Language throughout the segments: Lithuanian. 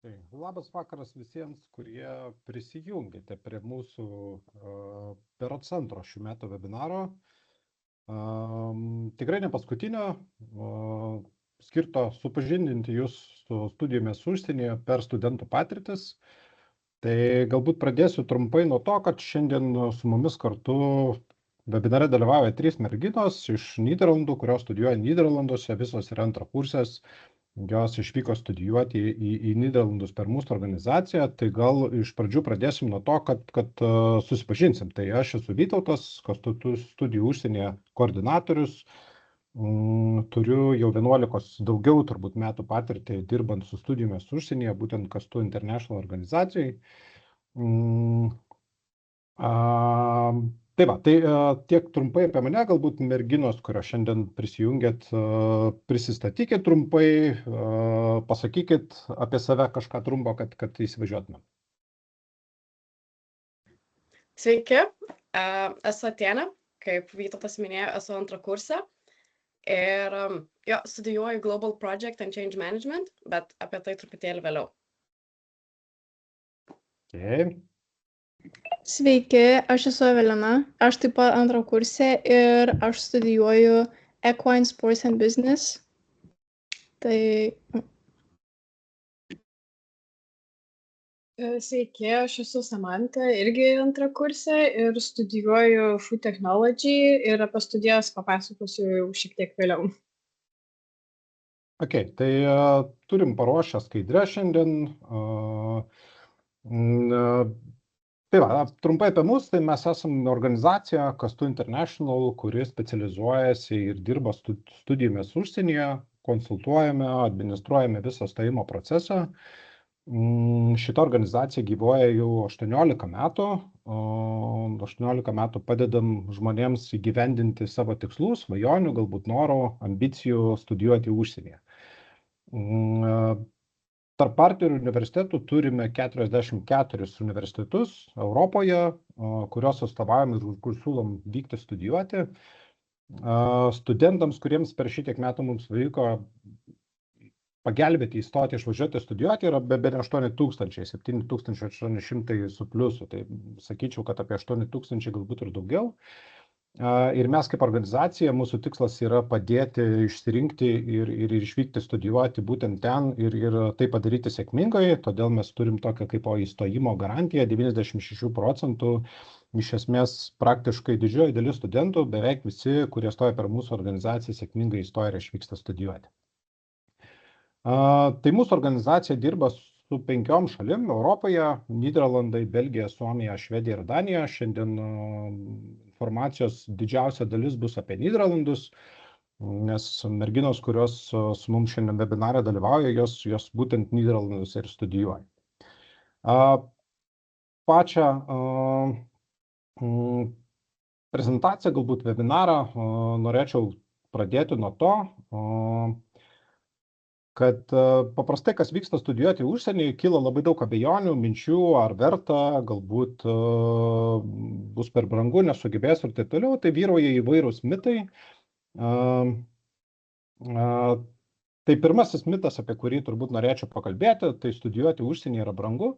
Tai labas vakaras visiems, kurie prisijungėte prie mūsų Perocentro šių metų webinaro. Tikrai ne paskutinio, skirto supažindinti jūs su studijomis užsienyje per studentų patirtis. Tai galbūt pradėsiu trumpai nuo to, kad šiandien su mumis kartu webinare dalyvauja 3 merginos iš Nyderlandų, kurios studijuoja Nyderlanduose, visos yra antrakursės. Jos išvyko studijuoti į Nyderlandus per mūsų organizaciją, tai gal iš pradžių pradėsim nuo to, kad susipažinsim. Tai aš esu Vytautas, Kastutų studijų užsienyje koordinatorius, turiu jau 11 daugiau turbūt metų patirtį dirbant su studijomis užsienyje, būtent Kastu International organizacijai. Tai va, tai tiek trumpai apie mane, galbūt merginos, kurios šiandien prisijungėt, prisistatykit trumpai, pasakykit apie save kažką trumpo, kad įsivažiuotume. Sveiki, esu Atėnė, kaip Vytautas minėjo, esu antrakursė ir studijuoju Global Project and Change Management, bet apie tai truputėlį vėliau. Okay. Sveiki, aš esu Evelina, aš taip pat antrakursė ir aš studijuoju Equine Sports and Business. Tai... Sveiki, aš esu Samanta, irgi antrakursė ir studijuoju Food Technology ir apie studijas papasakosiu jau šiek tiek vėliau. Ok, tai turim paruošę skaidrę šiandien. Tai va, trumpai apie mus, tai mes esame organizacija Kastu International, kuri specializuojasi ir dirba studijomis užsienyje, konsultuojame, administruojame visą stojimo procesą. Šita organizacija gyvuoja jau 18 metų. 18 metų padedam žmonėms įgyvendinti savo tikslų, svajonių, galbūt norų, ambicijų studijuoti užsienyje. Tarp partnerių universitetų turime 44 universitetus Europoje, kurios atstovaujam ir kur siūlom vykti studijuoti. Studentams, kuriems per šitiek metų mums pavyko pagelbėti įstoti, išvažiuoti studijuoti, yra be 8000, 7800 su pliusu. Tai sakyčiau, kad apie 8000 galbūt ir daugiau. Ir mes kaip organizacija, mūsų tikslas yra padėti išsirinkti ir išvykti studijuoti būtent ten ir tai padaryti sėkmingai. Todėl mes turim tokią kaip įstojimo garantiją, 96%. Iš esmės praktiškai didžioji dalis studentų, beveik visi, kurie stoja per mūsų organizaciją, sėkmingai įstoja ir išvyksta studijuoti. Tai mūsų organizacija dirba su 5 šalim Europoje: Nyderlandai, Belgija, Suomija, Švedija ir Danija. Šiandien informacijos didžiausia dalis bus apie Nyderlandus, nes merginos, kurios su mums šiandien webinare dalyvauja, jos būtent Nyderlandus ir studijuoja. Pačią prezentaciją, galbūt webinarą, norėčiau pradėti nuo to, kad paprastai, kas vyksta studijuoti užsienį, kyla labai daug abejonių, minčių, ar verta, galbūt bus per brangu, nesugebės ir taip toliau. Tai vyrauja įvairūs mitai. Tai pirmasis mitas, apie kurį turbūt norėčiau pakalbėti, tai studijuoti užsienį yra brangu.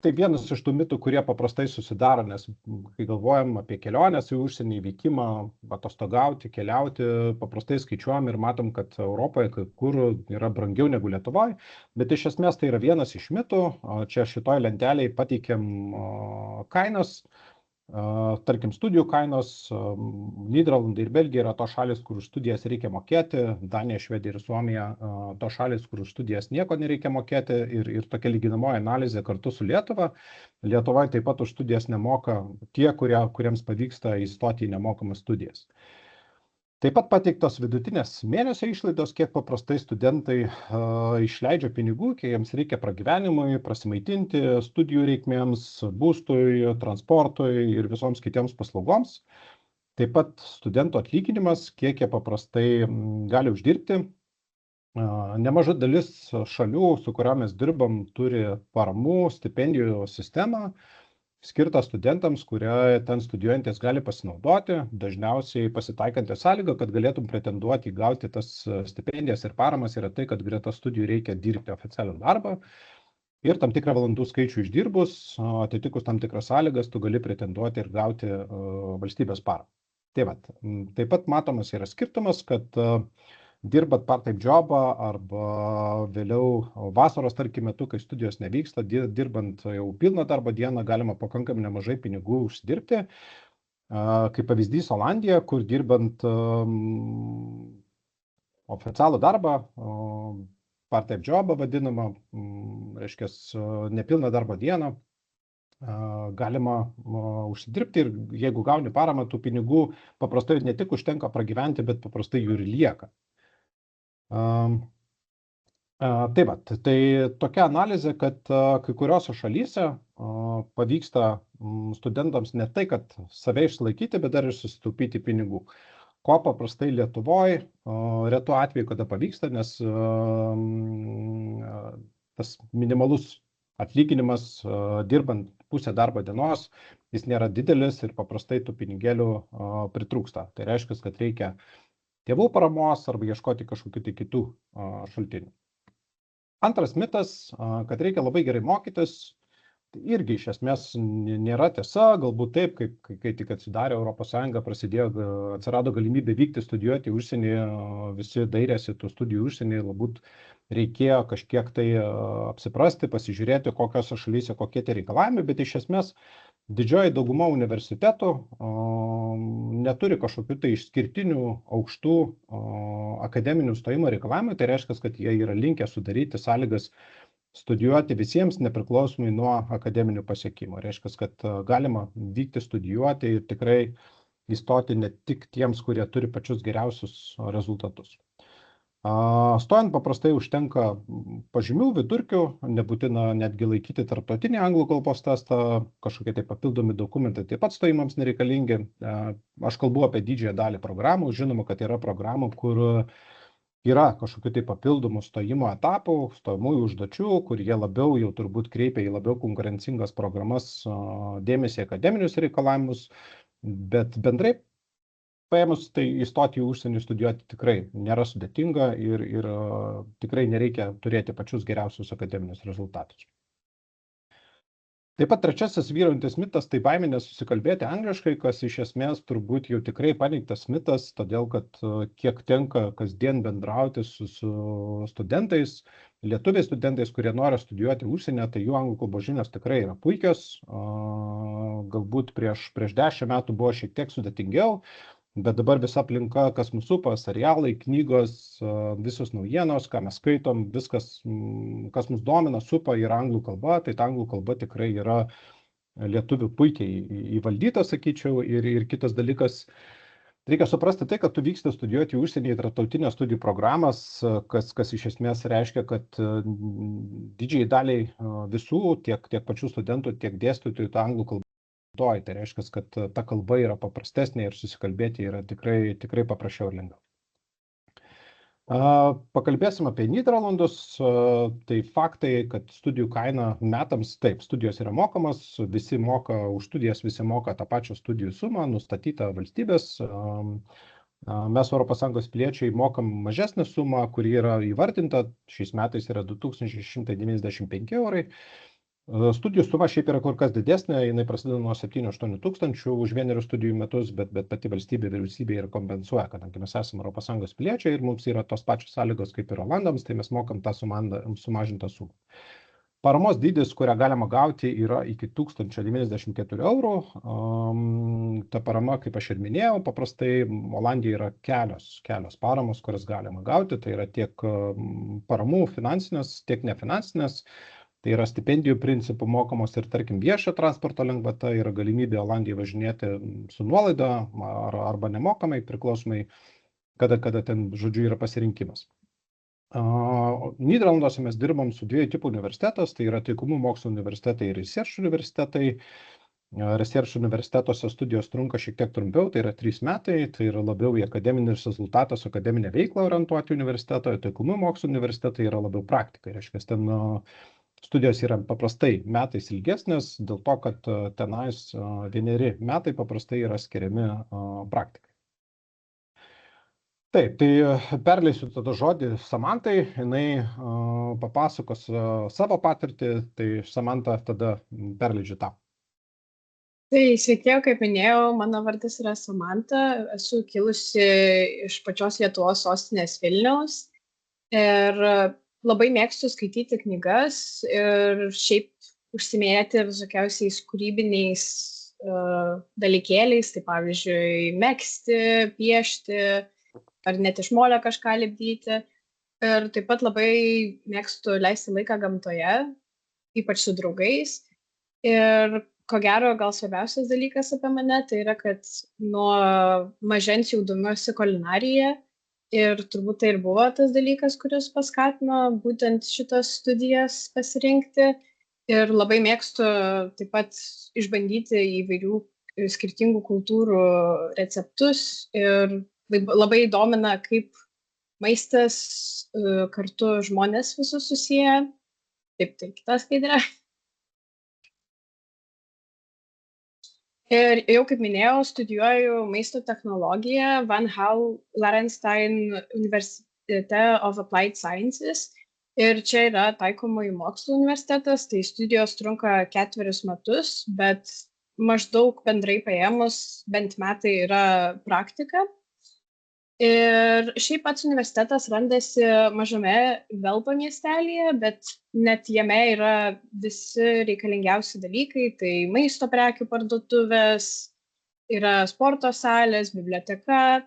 Tai vienas iš tų mitų, kurie paprastai susidaro, nes kai galvojam apie keliones į užsienį, vykimą, atostogauti, keliauti, paprastai skaičiuojam ir matom, kad Europoje kai kur yra brangiau negu Lietuvoje, bet iš esmės tai yra vienas iš mitų. Čia šitoj lentelėje pateikiam kainas, tarkim studijų kainos. Nyderlandai ir Belgija yra tos šalis, kur už studijas reikia mokėti, Danija, Švedija ir Suomija tos šalis, kur už studijas nieko nereikia mokėti, ir tokia lyginamoji analizė kartu su Lietuva. Lietuvoje taip pat už studijas nemoka tie, kuriems pavyksta įstoti į nemokamas studijas. Taip pat pateiktos vidutinės mėnesio išlaidos, kiek paprastai studentai išleidžia pinigų, kiek jiems reikia pragyvenimui, prasimaitinti, studijų reikmėms, būstui, transportui ir visoms kitiems paslaugoms. Taip pat studentų atlyginimas, kiek jie paprastai gali uždirbti. Nemaža dalis šalių, su kuriomis dirbam, turi paramų, stipendijų sistemą. skirtas studentams, kurie ten studijuojantis gali pasinaudoti, dažniausiai pasitaikanti sąlyga, kad galėtum pretenduoti įgauti tas stipendijas ir paramas, yra tai, kad greta studijų reikia dirbti oficialių darbą ir tam tikrą valandų skaičių išdirbus, atitikus tam tikras sąlygas, tu gali pretenduoti ir gauti valstybės paramą. Tai vat, taip pat matomas yra skirtumas, kad dirbat part-time jobą arba vėliau vasaros, tarkim, metu, kai studijos nevyksta, dirbant jau pilną darbo dieną, galima pakankamai nemažai pinigų užsidirbti. Kaip pavyzdys Olandija, kur dirbant oficialų darbą, part-time jobą vadinamą, reiškia, nepilną darbo dieną, galima užsidirbti ir jeigu gauni paramą, tų pinigų paprastai ne tik užtenka pragyventi, bet paprastai jų ir lieka. Taip pat, tai tokia analizė, kad kai kuriuose šalyse pavyksta studentams ne tai, kad save išlaikyti, bet dar ir susitaupyti pinigų. Ko paprastai Lietuvoje retu atveju, kada pavyksta, nes tas minimalus atlyginimas dirbant pusę darbo dienos, jis nėra didelis ir paprastai tų pinigėlių pritrūksta. Tai reiškia, kad reikia tėvų paramos arba ieškoti kažkokių tai kitų šaltinių. Antras mitas, kad reikia labai gerai mokytis, tai irgi iš esmės nėra tiesa, galbūt taip, kai tik atsidarė ES, atsirado galimybė vykti studijuoti į užsienį, visi dairėsi tų studijų užsienį, galbūt reikėjo kažkiek tai apsiprasti, pasižiūrėti, kokiose šalyse kokie tie reikalavimai, bet iš esmės didžioji dauguma universitetų neturi kažkokių tai išskirtinių aukštų akademinių stojimo reikalavimų, tai reiškia, kad jie yra linkę sudaryti sąlygas studijuoti visiems nepriklausomai nuo akademinių pasiekimų. Reiškia, kad galima vykti studijuoti ir tikrai įstoti ne tik tiems, kurie turi pačius geriausius rezultatus. Stojant paprastai užtenka pažymių, vidurkių, nebūtina netgi laikyti tarptautinį anglų kalbos testą, kažkokie tai papildomi dokumentai taip pat stojimams nereikalingi. Aš kalbu apie didžiąją dalį programų, žinoma, kad yra programų, kur yra kažkokių tai papildomų stojimo etapų, stojamųjų užduočių, kur jie labiau jau turbūt kreipia į labiau konkurencingas programas dėmesį akademinius reikalavimus, bet bendrai paėmus, tai įstoti į užsienį studijuoti tikrai nėra sudėtinga ir tikrai nereikia turėti pačius geriausius akademinius rezultatus. Taip pat trečiasis vyraujantis mitas, tai baimė nesusikalbėti angliškai, kas iš esmės turbūt jau tikrai paneigtas mitas, todėl kad kiek tenka kasdien bendrauti su studentais, lietuviais studentais, kurie nori studijuoti užsienyje, tai jų anglų kalbos žinios tikrai yra puikios. Galbūt prieš 10 metų buvo šiek tiek sudėtingiau, bet dabar visa aplinka, kas mūsų supa, serialai, knygos, visos naujienos, ką mes skaitom, viskas, kas mus domina, supa, yra anglų kalba, tai ta anglų kalba tikrai yra lietuvių puikiai įvaldyta, sakyčiau, ir kitas dalykas, reikia suprasti tai, kad tu vyksti studijuoti į užsienį į tarptautinės studijų programas, kas iš esmės reiškia, kad didžiai daliai visų, tiek pačių studentų, tiek dėstytojų, ta anglų kalba. Tai reiškia, kad ta kalba yra paprastesnė ir susikalbėti yra tikrai paprasčiau ir lengviau. Pakalbėsim apie Nyderlandus. Tai faktai, kad studijų kaina metams, taip, studijos yra mokamas, visi moka už studijas, visi moka tą pačią studijų sumą, nustatytą valstybės. Mes ES piliečiai mokam mažesnę sumą, kuri yra įvardinta, šiais metais yra 2695 eurai. Studijų suma šiaip yra kur kas didesnė, jinai prasideda nuo 7-8 tūkstančių už vienerius studijų metus, bet pati vyriausybė ir kompensuoja, kadangi mes esame ES piliečiai ir mums yra tos pačios sąlygos kaip ir olandams, tai mes mokam tą sumažintą sumą. Paramos dydis, kurią galima gauti, yra iki 1094 eurų. Ta parama, kaip aš ir minėjau, paprastai Olandijoje yra kelios paramos, kurias galima gauti, tai yra tiek paramų finansinės, tiek nefinansinės. Tai yra stipendijų principų mokamos ir, tarkim, viešo transporto lengvata, yra galimybė Olandijoje važinėti su nuolaida arba nemokamai, priklausomai, kada ten, žodžiu, yra pasirinkimas. Nyderlanduose mes dirbam su 2 tipų universitetas, tai yra taikomų mokslo universitetai ir research universitetai. Research universitetuose studijos trunka šiek tiek trumpiau, tai yra 3 metai, tai yra labiau į akademinis rezultatas, akademinę veiklą orientuoti universitetoje, taikomų mokslo universitetai yra labiau praktika, reiškia, ten studijos yra paprastai metais ilgesnės, dėl to, kad tenais 1 metai paprastai yra skiriami praktikai. Taip, tai perleisiu tada žodį Samantai, jinai papasakos savo patirtį, tai Samanta tada perleidžiu tau. Tai sveiki, kaip minėjau, mano vardas yra Samanta, esu kilusi iš pačios Lietuvos sostinės Vilniaus ir labai mėgstu skaityti knygas ir šiaip užsiiminėti visokiausiais kūrybiniais dalykėliais, tai pavyzdžiui, megzti, piešti, ar net iš molio kažką lipdyti. Ir taip pat labai mėgstu leisti laiką gamtoje, ypač su draugais. Ir ko gero, gal svarbiausias dalykas apie mane, tai yra, kad nuo mažens jau domiuosi kulinarija. Ir turbūt tai ir buvo tas dalykas, kuris paskatino būtent šitas studijas pasirinkti. Ir labai mėgstu taip pat išbandyti įvairių skirtingų kultūrų receptus ir labai domina, kaip maistas kartu žmonės visus susiję. Taip, tai kita skaidrė. Ir jau kaip minėjau, studijuoju maisto technologiją Van Hal Larenstein Universitete of Applied Sciences. Ir čia yra taikomųjų mokslų universitetas, tai studijos trunka 4 metus, bet maždaug bendrai paėmus bent metai yra praktika. Ir šiaip pats universitetas randasi mažame Velpo miestelyje, bet net jame yra visi reikalingiausi dalykai, tai maisto prekių parduotuvės, yra sporto salės, biblioteka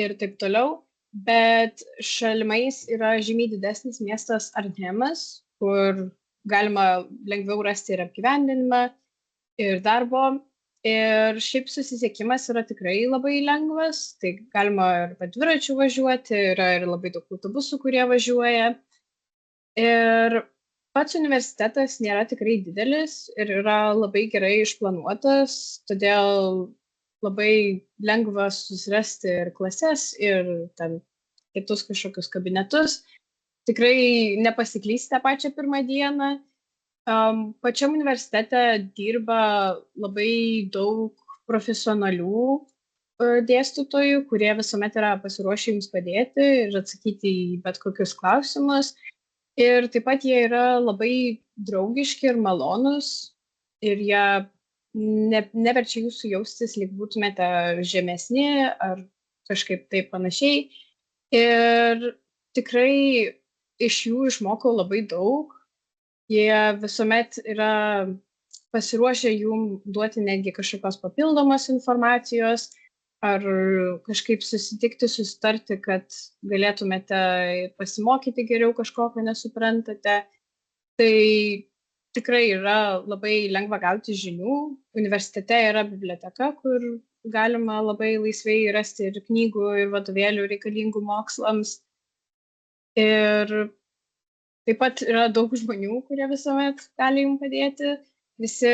ir taip toliau. Bet šalimais yra žymiai didesnis miestas Arnhemas, kur galima lengviau rasti ir apgyvendinimą, ir darbo. Ir šiaip susisiekimas yra tikrai labai lengvas, tai galima ir dviračiu važiuoti, yra ir labai daug autobusų, kurie važiuoja. Ir pats universitetas nėra tikrai didelis ir yra labai gerai išplanuotas, todėl labai lengva susirasti ir klases, ir ten kitus kažkokius kabinetus. Tikrai nepasiklysite pačią pirmą dieną. Pačiam universitete dirba labai daug profesionalių dėstytojų, kurie visuomet yra pasiruošę jums padėti ir atsakyti į bet kokius klausimus. Ir taip pat jie yra labai draugiški ir malonūs ir jie neverčia jūsų jaustis, lyg būtumėte žemesni ar kažkaip taip panašiai. Ir tikrai iš jų išmokau labai daug. Jie visuomet yra pasiruošę jums duoti netgi kažkokios papildomos informacijos ar kažkaip susitarti, kad galėtumėte pasimokyti geriau kažko, ko nesuprantate. Tai tikrai yra labai lengva gauti žinių. Universitete yra biblioteka, kur galima labai laisvai rasti ir knygų, ir vadovėlių reikalingų mokslams. Ir taip pat yra daug žmonių, kurie visuomet gali jums padėti. Visi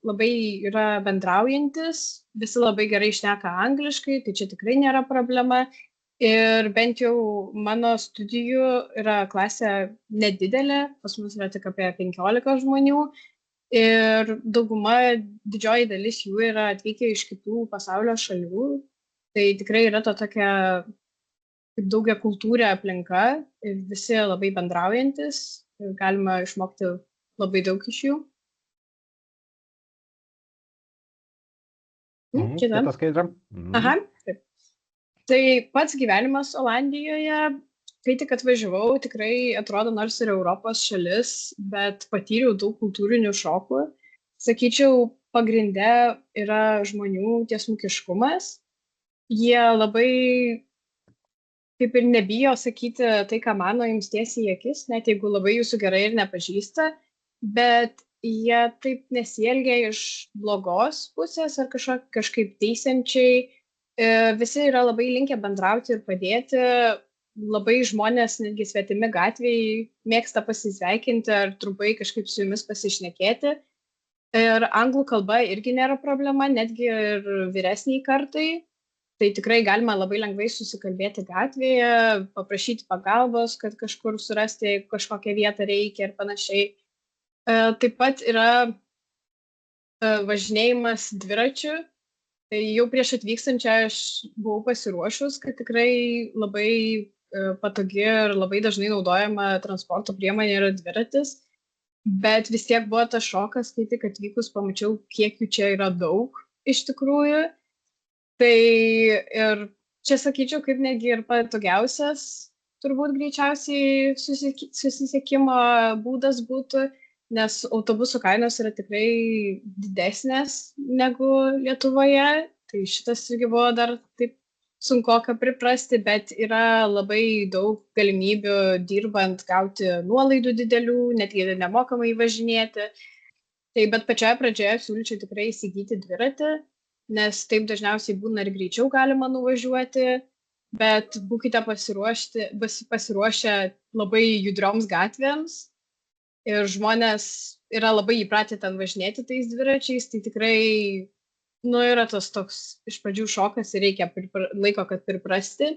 labai yra bendraujantis, visi labai gerai šneka angliškai, tai čia tikrai nėra problema. Ir bent jau mano studijų yra klasė nedidelė, pas mus yra tik apie 15 žmonių. Ir didžioji dalis jų yra atvykę iš kitų pasaulio šalių. Tai tikrai yra to tokia kaip daugia kultūrė aplinka ir visi labai bendraujantis ir galima išmokti labai daug iš jų. Kita skaidrė. Aha, taip. Tai pats gyvenimas Olandijoje, kai tik atvažiavau, tikrai atrodo nors ir Europos šalis, bet patyriau daug kultūrinių šokų. Sakyčiau, pagrinde yra žmonių tiesmukiškumas. Jie labai kaip ir nebijo sakyti tai, ką mano jums tiesiai į akis, net jeigu labai jūsų gerai ir nepažįsta, bet jie taip nesielgia iš blogos pusės ar kažkaip teisiančiai. Visi yra labai linkę bendrauti ir padėti. Labai žmonės, netgi svetimi gatvėje, mėgsta pasisveikinti ar trumpai kažkaip su jumis pasišnekėti. Ir anglų kalba irgi nėra problema, netgi ir vyresniai kartai. Tai tikrai galima labai lengvai susikalbėti gatvėje, paprašyti pagalbos, kad kažkur surasti, jeigu kažkokią vietą reikia ir panašiai. Taip pat yra važinėjimas dviračiu. Tai jau prieš atvykstant čia aš buvau pasiruošus, kad tikrai labai patogi ir labai dažnai naudojama transporto priemonė yra dviratis. Bet vis tiek buvo tas šokas, kai tik atvykus pamačiau, kiek jų čia yra daug iš tikrųjų. Tai ir čia sakyčiau, kaip negi ir patogiausias, turbūt greičiausiai susisiekimo būdas būtų, nes autobusų kainos yra tikrai didesnės negu Lietuvoje. Tai šitas irgi buvo dar taip sunkoka priprasti, bet yra labai daug galimybių dirbant gauti nuolaidų didelių, netgi nemokamai važinėti. Tai bet pačioje pradžioje siūlyčiau tikrai įsigyti dviratį, nes taip dažniausiai būna ir greičiau galima nuvažiuoti, bet būkite pasiruošę labai judrioms gatvėms ir žmonės yra labai įpratę ten važinėti tais dviračiais, tai tikrai yra tas toks iš pradžių šokas ir reikia laiko, kad priprasti.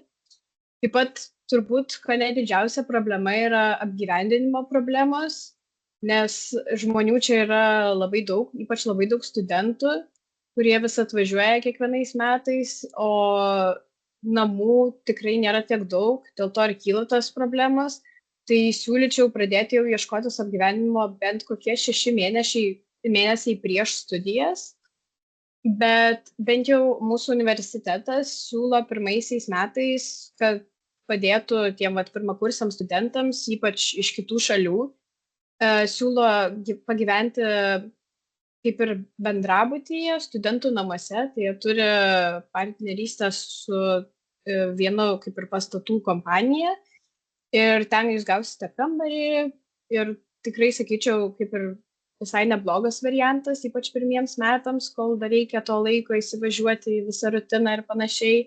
Taip pat turbūt, kad didžiausia problema yra apgyvendinimo problemos, nes žmonių čia yra labai daug, ypač labai daug studentų, kurie vis atvažiuoja kiekvienais metais, o namų tikrai nėra tiek daug, dėl to ir kyla tos problemos. Tai siūlyčiau pradėti jau ieškotis apgyvendinimo bent kokie 6 mėnesiai prieš studijas. Bet bent jau mūsų universitetas siūlo pirmaisiais metais, kad padėtų tiem pirmakursiams studentams, ypač iš kitų šalių, siūlo pagyventi kaip ir bendrabutyje, studentų namuose. Tai jie turi partnerystę su vienu kaip ir pastatų kompanija ir ten jūs gausite kambarį ir tikrai sakyčiau kaip ir visai neblogas variantas, ypač pirmiems metams, kol dar reikia to laiko įsivažiuoti į visą rutiną ir panašiai.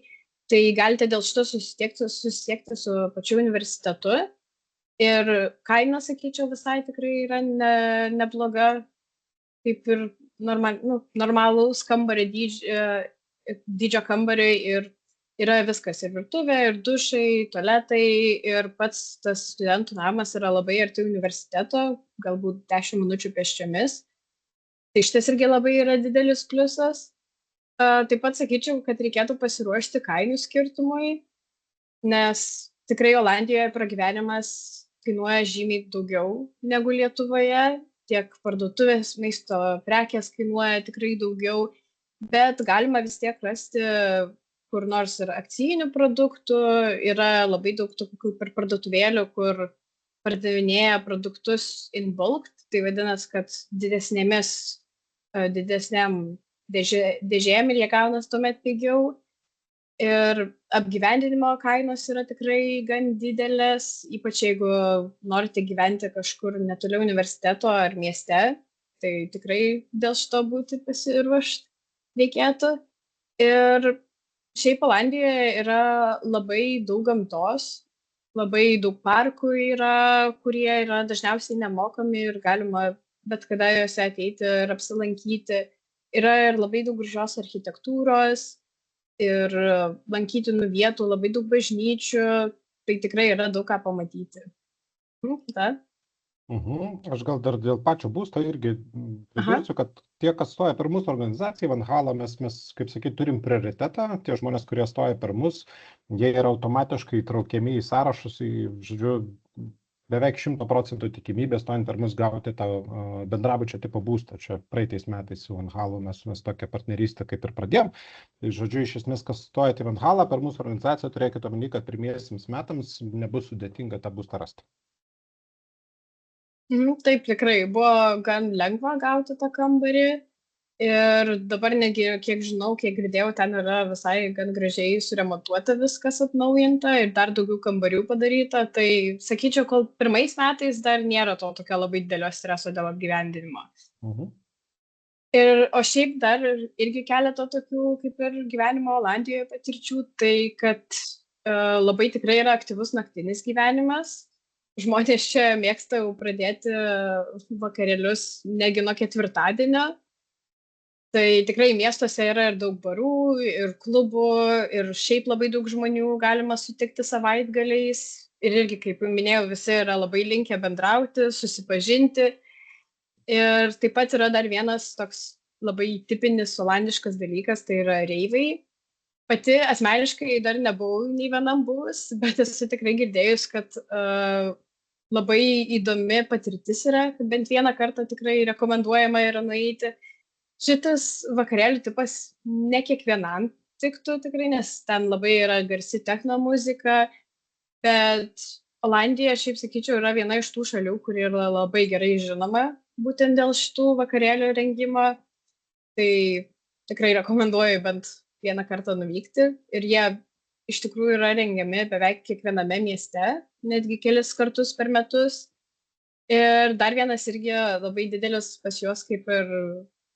Tai galite dėl šito susisiekti su pačiu universitetu. Ir kaina, sakyčiau, visai tikrai yra nebloga, kaip ir normalaus kambario dydžio kambariai ir yra viskas, ir virtuvė, ir dušai, tualetai, ir pats tas studentų namas yra labai arti universiteto, galbūt 10 minučių pėsčiomis. Tai šitas irgi labai yra didelis pliusas. Taip pat sakyčiau, kad reikėtų pasiruošti kainų skirtumui, nes tikrai Olandijoje pragyvenimas kainuoja žymiai daugiau negu Lietuvoje, tiek parduotuvės maisto prekės kainuoja tikrai daugiau, bet galima vis tiek rasti kur nors ir akcijinių produktų, yra labai daug tokių per parduotuvėlių, kur pardavinėja produktus in bulk, tai vadinasi, kad didesniam dėžėm ir jie gaunas tuomet pigiau. Ir apgyvendinimo kainos yra tikrai gan didelės, ypač jeigu norite gyventi kažkur netoli universiteto ar mieste, tai tikrai dėl šito būti pasiruošti reikėtų. Ir šiaip Olandijoje yra labai daug gamtos, labai daug parkų yra, kurie yra dažniausiai nemokami ir galima bet kada juose ateiti ir apsilankyti. Yra ir labai daug gražios architektūros ir lankytinų vietų, labai daug bažnyčių, tai tikrai yra daug ką pamatyti. Aš gal dar dėl pačio būsto irgi pridursiu, kad tie, kas stoja per mūsų organizaciją, Van Hala, mes, kaip sakyti, turim prioritetą. Tie žmonės, kurie stoja per mus, jie yra automatiškai įtraukiami į sąrašus, žodžiu, beveik 100% tikimybė stojant per mus gauti tą bendrabučio tipo būstą. Čia praeitais metais su Van Halu mes tokią partnerystę kaip ir pradėjom. Tai žodžiu, iš esmės, kas stojate į Van Halą per mūsų organizaciją, turėkite omeny, kad pirmiesiems metams nebus sudėtinga tą būstą rasti. Taip, tikrai buvo gan lengva gauti tą kambarį ir dabar negi, kiek žinau, kiek girdėjau, ten yra visai gan gražiai suremontuota viskas, atnaujinta ir dar daugiau kambarių padaryta. Tai sakyčiau, kol pirmais metais dar nėra to tokio labai didelio streso dėl apgyvendinimo. O šiaip dar irgi keletą tokių kaip ir gyvenimo Olandijoje patirčių, tai kad labai tikrai yra aktyvus naktinis gyvenimas. Žmonės čia mėgsta jau pradėti vakarėlius negi nuo ketvirtadienio. Tai tikrai miestuose yra ir daug barų, ir klubų, ir šiaip labai daug žmonių galima sutikti savaitgaliais. Ir irgi, kaip minėjau, visi yra labai linkę bendrauti, susipažinti. Ir taip pat yra dar vienas toks labai tipinis olandiškas dalykas, tai yra reivai. Pati asmeniškai dar nebuvau nei vienam buvus, bet esu tikrai girdėjus, kad labai įdomi patirtis yra, kad bent vieną kartą tikrai rekomenduojama yra nueiti. Šitas vakarėlių tipas ne kiekvienam tiktų tikrai, nes ten labai yra garsi techno muzika, bet Olandija, šiaip sakyčiau, yra viena iš tų šalių, kuri yra labai gerai žinoma būtent dėl šitų vakarėlių rengimo. Tai tikrai rekomenduoju bent vieną kartą nuvykti. Ir jie iš tikrųjų yra rengiami beveik kiekviename mieste, netgi kelis kartus per metus. Ir dar vienas irgi labai didelis pas juos kaip ir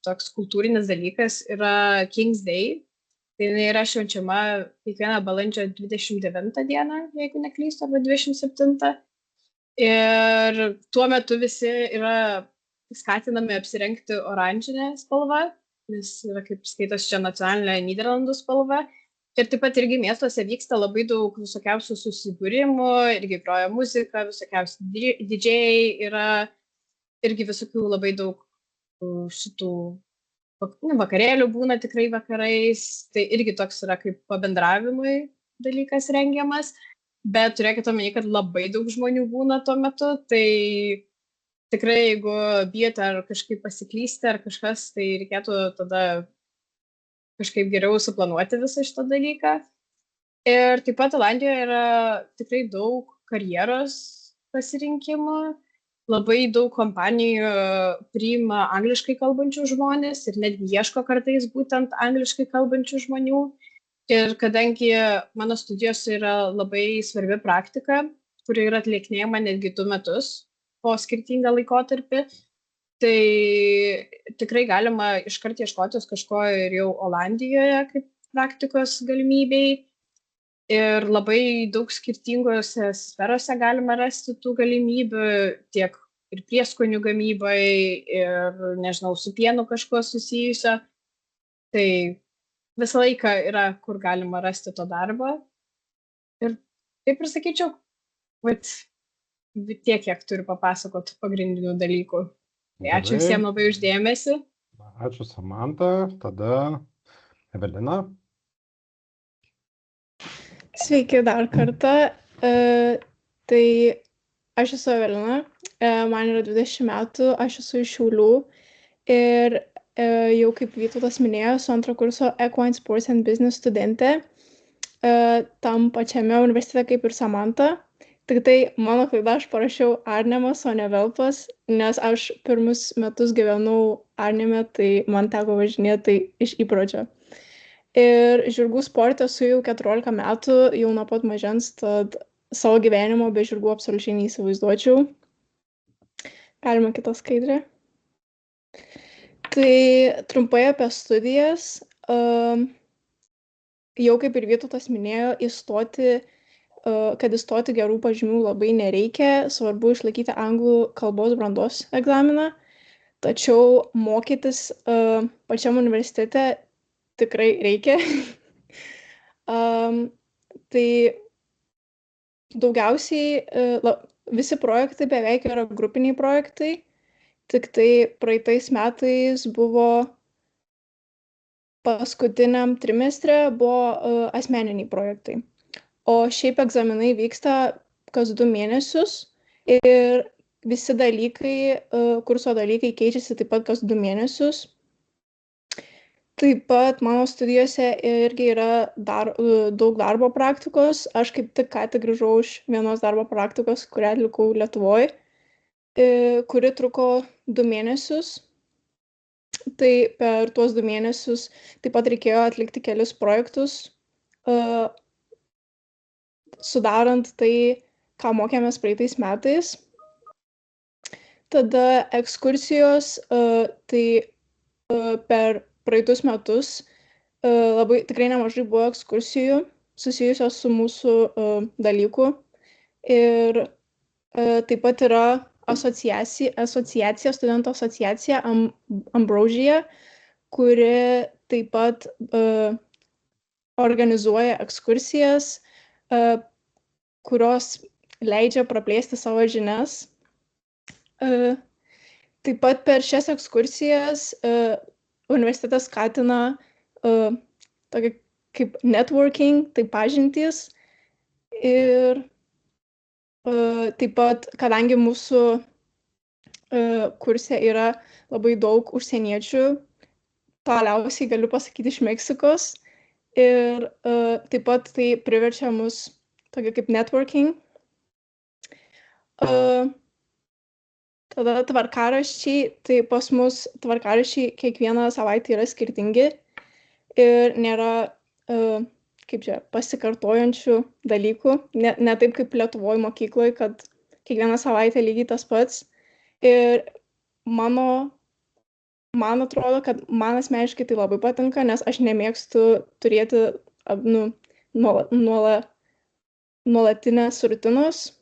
toks kultūrinis dalykas yra King's Day. Tai jinai yra švenčiama kiekvieną balandžio 29 dieną, jeigu neklystu, arba 27. Ir tuo metu visi yra skatinami apsirengti oranžinę spalvą, nes yra, kaip skaitos, čia nacionalinė Nyderlandų spalva. Ir taip pat irgi miestuose vyksta labai daug visokiausių susibūrimų, irgi groja muzika, visokiausių didžėjai yra, irgi visokių labai daug šitų vakarėlių būna tikrai vakarais, tai irgi toks yra kaip pabendravimui dalykas rengiamas, bet turėkite omeny, kad labai daug žmonių būna tuo metu, tai tikrai jeigu bijote ar kažkaip pasiklysti ar kažkas, tai reikėtų tada kažkaip geriau suplanuoti visą šitą dalyką. Ir taip pat Olandijoje yra tikrai daug karjeros pasirinkimų. Labai daug kompanijų priima angliškai kalbančių žmonės ir netgi ieško kartais būtent angliškai kalbančių žmonių. Ir kadangi mano studijos yra labai svarbi praktika, kuri yra atlikinėjama netgi 2 metus po skirtingą laikotarpį, tai tikrai galima iškart ieškotis kažko ir jau Olandijoje kaip praktikos galimybei. Ir labai daug skirtingose sferose galima rasti tų galimybių, tiek ir prieskonių gamybai, ir, nežinau, su pienu kažko susijusio. Tai visą laiką yra, kur galima rasti to darbą. Ir taip ir sakyčiau, tiek, kiek turiu papasakoti pagrindinių dalykų. Tai ačiū visiems labai uždėmesi. Ačiū, Samanta. Tada Evelina. Sveiki dar kartą. Tai aš esu Evelina, man yra 20 metų, aš esu iš Šiaulių ir jau kaip Vytautas minėjo, su antro kurso Equine Sports and Business studentė, tam pačiame universitete kaip ir Samanta. Tik tai mano klaida, aš parašiau Arnemas, o ne Velpas, nes aš pirmus metus gyvenau Arneme, tai man teko važinėti iš įpročio. Ir žirgų sporte esu jau 14 metų, jau nuo pat mažens, tad savo gyvenimo be žirgų absoliučiai neįsivaizduočiau. Galima kitą skaidrę. Tai trumpai apie studijas. Jau kaip ir Vytautas minėjo, kad įstoti gerų pažymių labai nereikia, svarbu išlaikyti anglų kalbos brandos egzaminą, tačiau mokytis pačiam universitete tikrai reikia. Tai daugiausiai visi projektai beveik yra grupiniai projektai, tik tai praeitais metais buvo paskutiniam trimestre buvo asmeniniai projektai. O šiaip egzaminai vyksta kas 2 mėnesius ir visi dalykai, kurso dalykai keičiasi taip pat kas 2 mėnesius. Taip pat mano studijose irgi yra daug darbo praktikos. Aš kaip tik ką tik grįžau iš vienos darbo praktikos, kurią atlikau Lietuvoje, kuri truko 2 mėnesius. Tai per tuos 2 mėnesius taip pat reikėjo atlikti kelis projektus, sudarant tai, ką mokėmės praeitais metais. Tada ekskursijos, tai per praeitus metus labai tikrai nemažai buvo ekskursijų susijusios su mūsų dalyku. Ir taip pat yra asociacija, studentų asociacija Ambrosia, kuri taip pat organizuoja ekskursijas, kurios leidžia praplėsti savo žinias. Taip pat per šias ekskursijas universitetas skatina tokį kaip networking, tai pažintys. Ir taip pat, kadangi mūsų kurse yra labai daug užsieniečių, toliausiai galiu pasakyti iš Meksikos. Ir taip pat tai priverčia mus tokį kaip networking. Tada tvarkaraščiai, tai pas mus tvarkaraščiai kiekvieną savaitę yra skirtingi ir nėra kaip čia, pasikartojančių dalykų. Ne taip kaip Lietuvoj mokykloje, kad kiekvieną savaitę lygiai tas pats. Ir man atrodo, kad man asmeniškai tai labai patinka, nes aš nemėgstu turėti nuolatinės rutinos.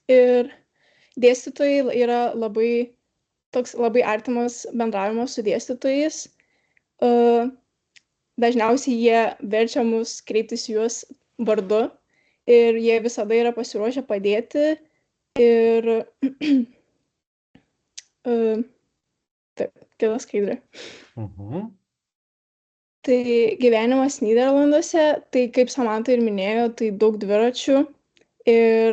Ir dėstytojai yra toks labai artimas bendravimas su dėstytojais. Dažniausiai jie verčia mus kreiptis juos vardu ir jie visada yra pasiruošę padėti. Ir taip, kita skaidrė. Tai gyvenimas Nyderlanduose, tai kaip Samanta ir minėjo, tai daug dviračių ir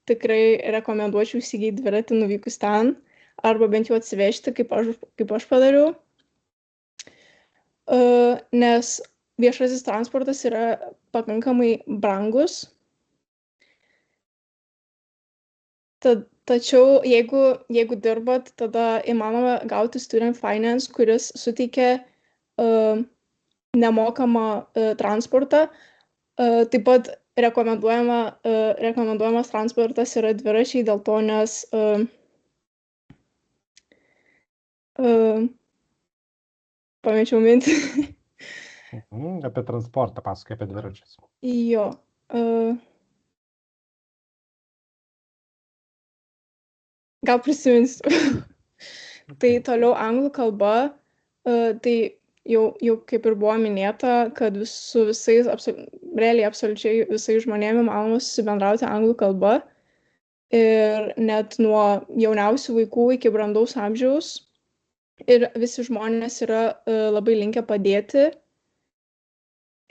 tikrai rekomenduočiau įsigyti dviratį nuvykus ten, arba bent jau atsivežti, kaip aš padariau. Nes viešasis transportas yra pakankamai brangus. Tačiau jeigu dirbat, tada įmanoma gauti student finance, kuris suteikia nemokamą transportą. Taip pat rekomenduojamas transportas yra dviračiai, dėl to, nes pamečiau mintį. Apie transportą pasakai, apie dviračius. Jo. Gal prisiminsiu. Tai toliau anglų kalba, tai jau kaip ir buvo minėta, kad su visais, realiai absoliučiai visais žmonėmis įmanoma susibendrauti anglų kalba. Ir net nuo jauniausių vaikų iki brandaus amžiaus. Ir visi žmonės yra labai linkę padėti.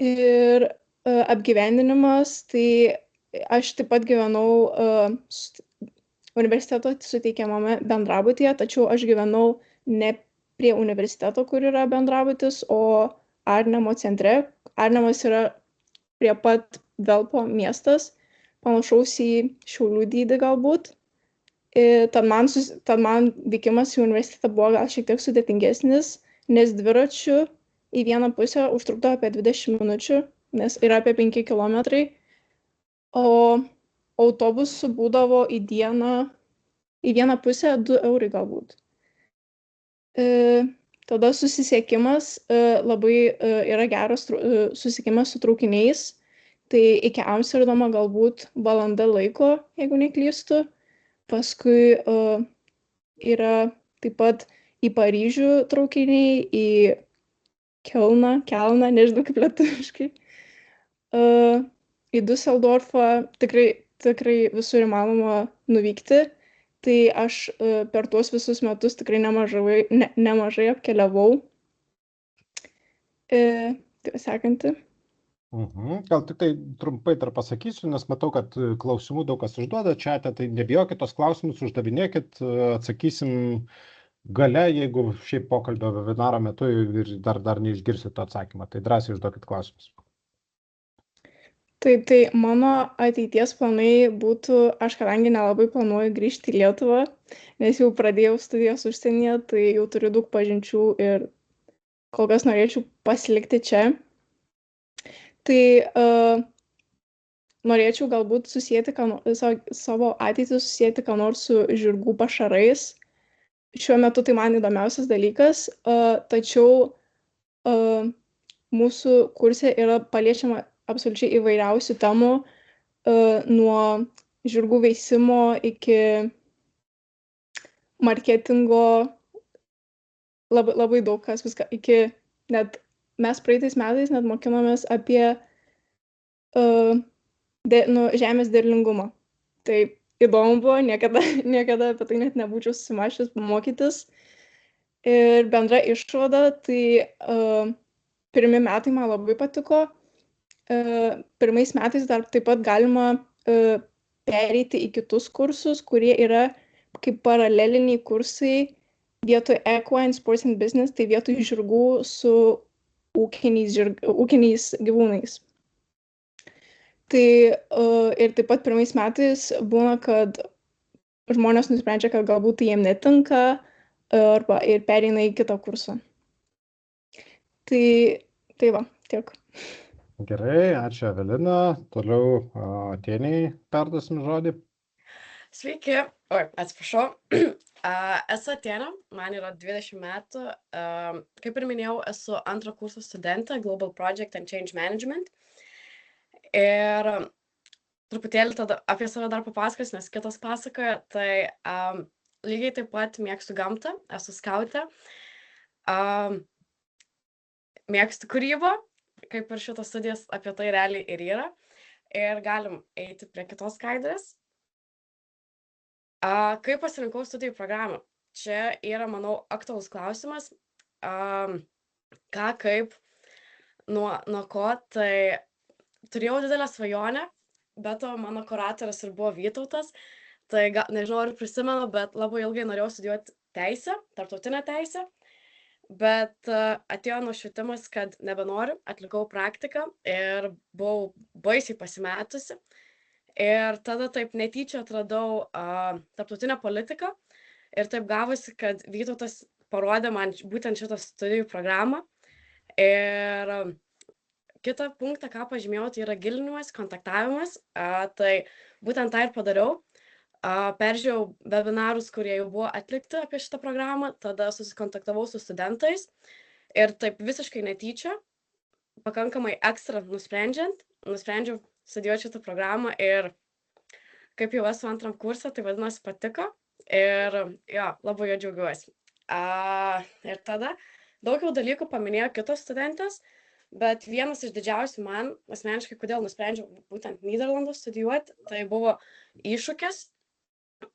Ir apgyvendinimas, tai aš taip pat gyvenau universiteto suteikiamame bendrabutyje, tačiau aš gyvenau ne prie universiteto, kur yra bendrabutis, o Arnemo centre. Arnemas yra prie pat Velpo miestas, panašaus į Šiaulių dydį galbūt. Tad man vykimas į universitetą buvo gal šiek tiek sudėtingesnis, nes dviračiu į vieną pusę užtruktų apie 20 minučių, nes yra apie 5 kilometrai, o autobusų būdavo į vieną pusę 2 eurai galbūt. Tada susisiekimas labai yra geras susisiekimas su traukiniais, tai iki Amsterdamo galbūt valanda laiko, jeigu neklystu. Paskui yra taip pat į Paryžių traukiniai, į Kelną, nežinau kaip lietuviškai, į Düsseldorfą, tikrai visur įmanoma nuvykti. Tai aš per tuos visus metus tikrai nemažai apkeliavau. Tai sekanti. Gal tik tai trumpai dar pasakysiu, nes matau, kad klausimų daug kas užduoda čiate, tai nebijokit tos klausimus, uždavinėkit, atsakysim gale, jeigu šiaip pokalbio webinaro metu ir dar neišgirsit to atsakymą, tai drąsiai užduokit klausimus. Tai mano ateities planai būtų, aš kadangi nelabai planuoju grįžti į Lietuvą, nes jau pradėjau studijas užsienyje, tai jau turiu daug pažinčių ir kol kas norėčiau pasilikti čia. Tai norėčiau galbūt savo ateitį susijęti ką nors su žirgų pašarais. Šiuo metu tai man įdomiausias dalykas, tačiau mūsų kurse yra paliečiama absoliučiai įvairiausių temų, nuo žirgų veisimo iki marketingo, labai daug kas, viską, iki net mes praeitais metais net mokinomės apie žemės derlingumą. Tai įdomu buvo, niekada apie tai net nebūčiau susimąsčius mokytis. Ir bendra išvada, tai pirmi metai man labai patiko. Pirmais metais dar taip pat galima pereiti į kitus kursus, kurie yra kaip paraleliniai kursai vietoj equine, sports and business, tai vietoj žirgų su ūkiniais gyvūnais. Tai ir taip pat pirmais metais būna, kad žmonės nusprendžia, kad galbūt tai jiem netinka arba ir pereina į kitą kursą. Tai va, tiek. Gerai, ačiū Evelina. Toliau Atėniai perduosim žodį. Sveiki, atsiprašau. Esu Atėnė, man yra 20 metų. Kaip ir minėjau, esu antro kurso studentė Global Project and Change Management. Ir truputėlį tada apie save dar papasakosiu, nes kitas pasakoja. Tai lygiai taip pat mėgstu gamtą, esu skautė. Mėgstu kūrybą, kaip ir šitos studijas apie tai realiai ir yra. Ir galim eiti prie kitos skaidrės. Kaip pasirinkau studijų programą? Čia yra, manau, aktualus klausimas. Ką, kaip, nuo ko, tai turėjau didelę svajonę, bet mano kuratorius ir buvo Vytautas. Tai nežinau, ar prisimenu, bet labai ilgai norėjau studijuoti teisę, tarptautinę teisę. Bet atėjo nušvitimas, kad nebenoriu, atlikau praktiką ir buvau baisiai pasimetusi. Ir tada taip netyčia atradau tarptautinę politiką ir taip gavosi, kad Vytautas parodė man būtent šitą studijų programą. Ir kitą punktą, ką pažymėjau, tai yra gilinimas, kontaktavimas. Tai būtent tą ir padariau. Peržiūrėjau webinarus, kurie jau buvo atlikti apie šitą programą, tada susikontaktavau su studentais ir taip visiškai netyčia, pakankamai ekstra nusprendžiau studijuoti šitą programą ir kaip jau esu antram kursą, tai vadinasi patiko ir jo, labai jo džiaugiuosi. Ir tada daug jau dalykų paminėjo kitos studentės, bet vienas iš didžiausių man asmeniškai, kodėl nusprendžiau būtent Nyderlandus studijuoti, tai buvo iššūkis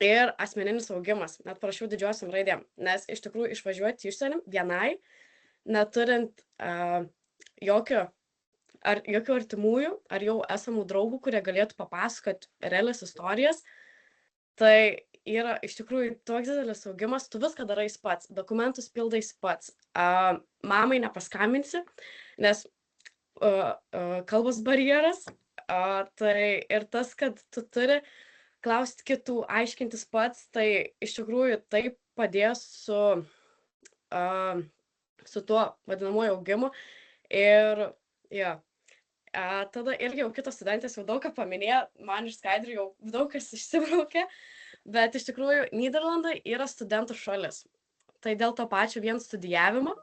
ir asmeninis augimas, net parašiau didžiosiom raidėm, nes iš tikrųjų išvažiuoti į užsienį vienai, neturint jokių artimųjų ar jau esamų draugų, kurie galėtų papasakoti realias istorijas, tai yra iš tikrųjų toks didelis augimas, tu viską darais pats, dokumentus pildais pats, mamai nepaskambinsi, nes kalbos barjeras, tai ir tas, kad tu turi klausti kitų, aiškintis pats, tai iš tikrųjų tai padės su tuo vadinamuoju augimu. Ir ja, tada irgi jau kitos studentės jau daug ką paminėjo, man iš skaidrių jau daug kas išsibraukė, bet iš tikrųjų Nyderlandai yra studentų šalis. Tai dėl to pačio vien studijavimo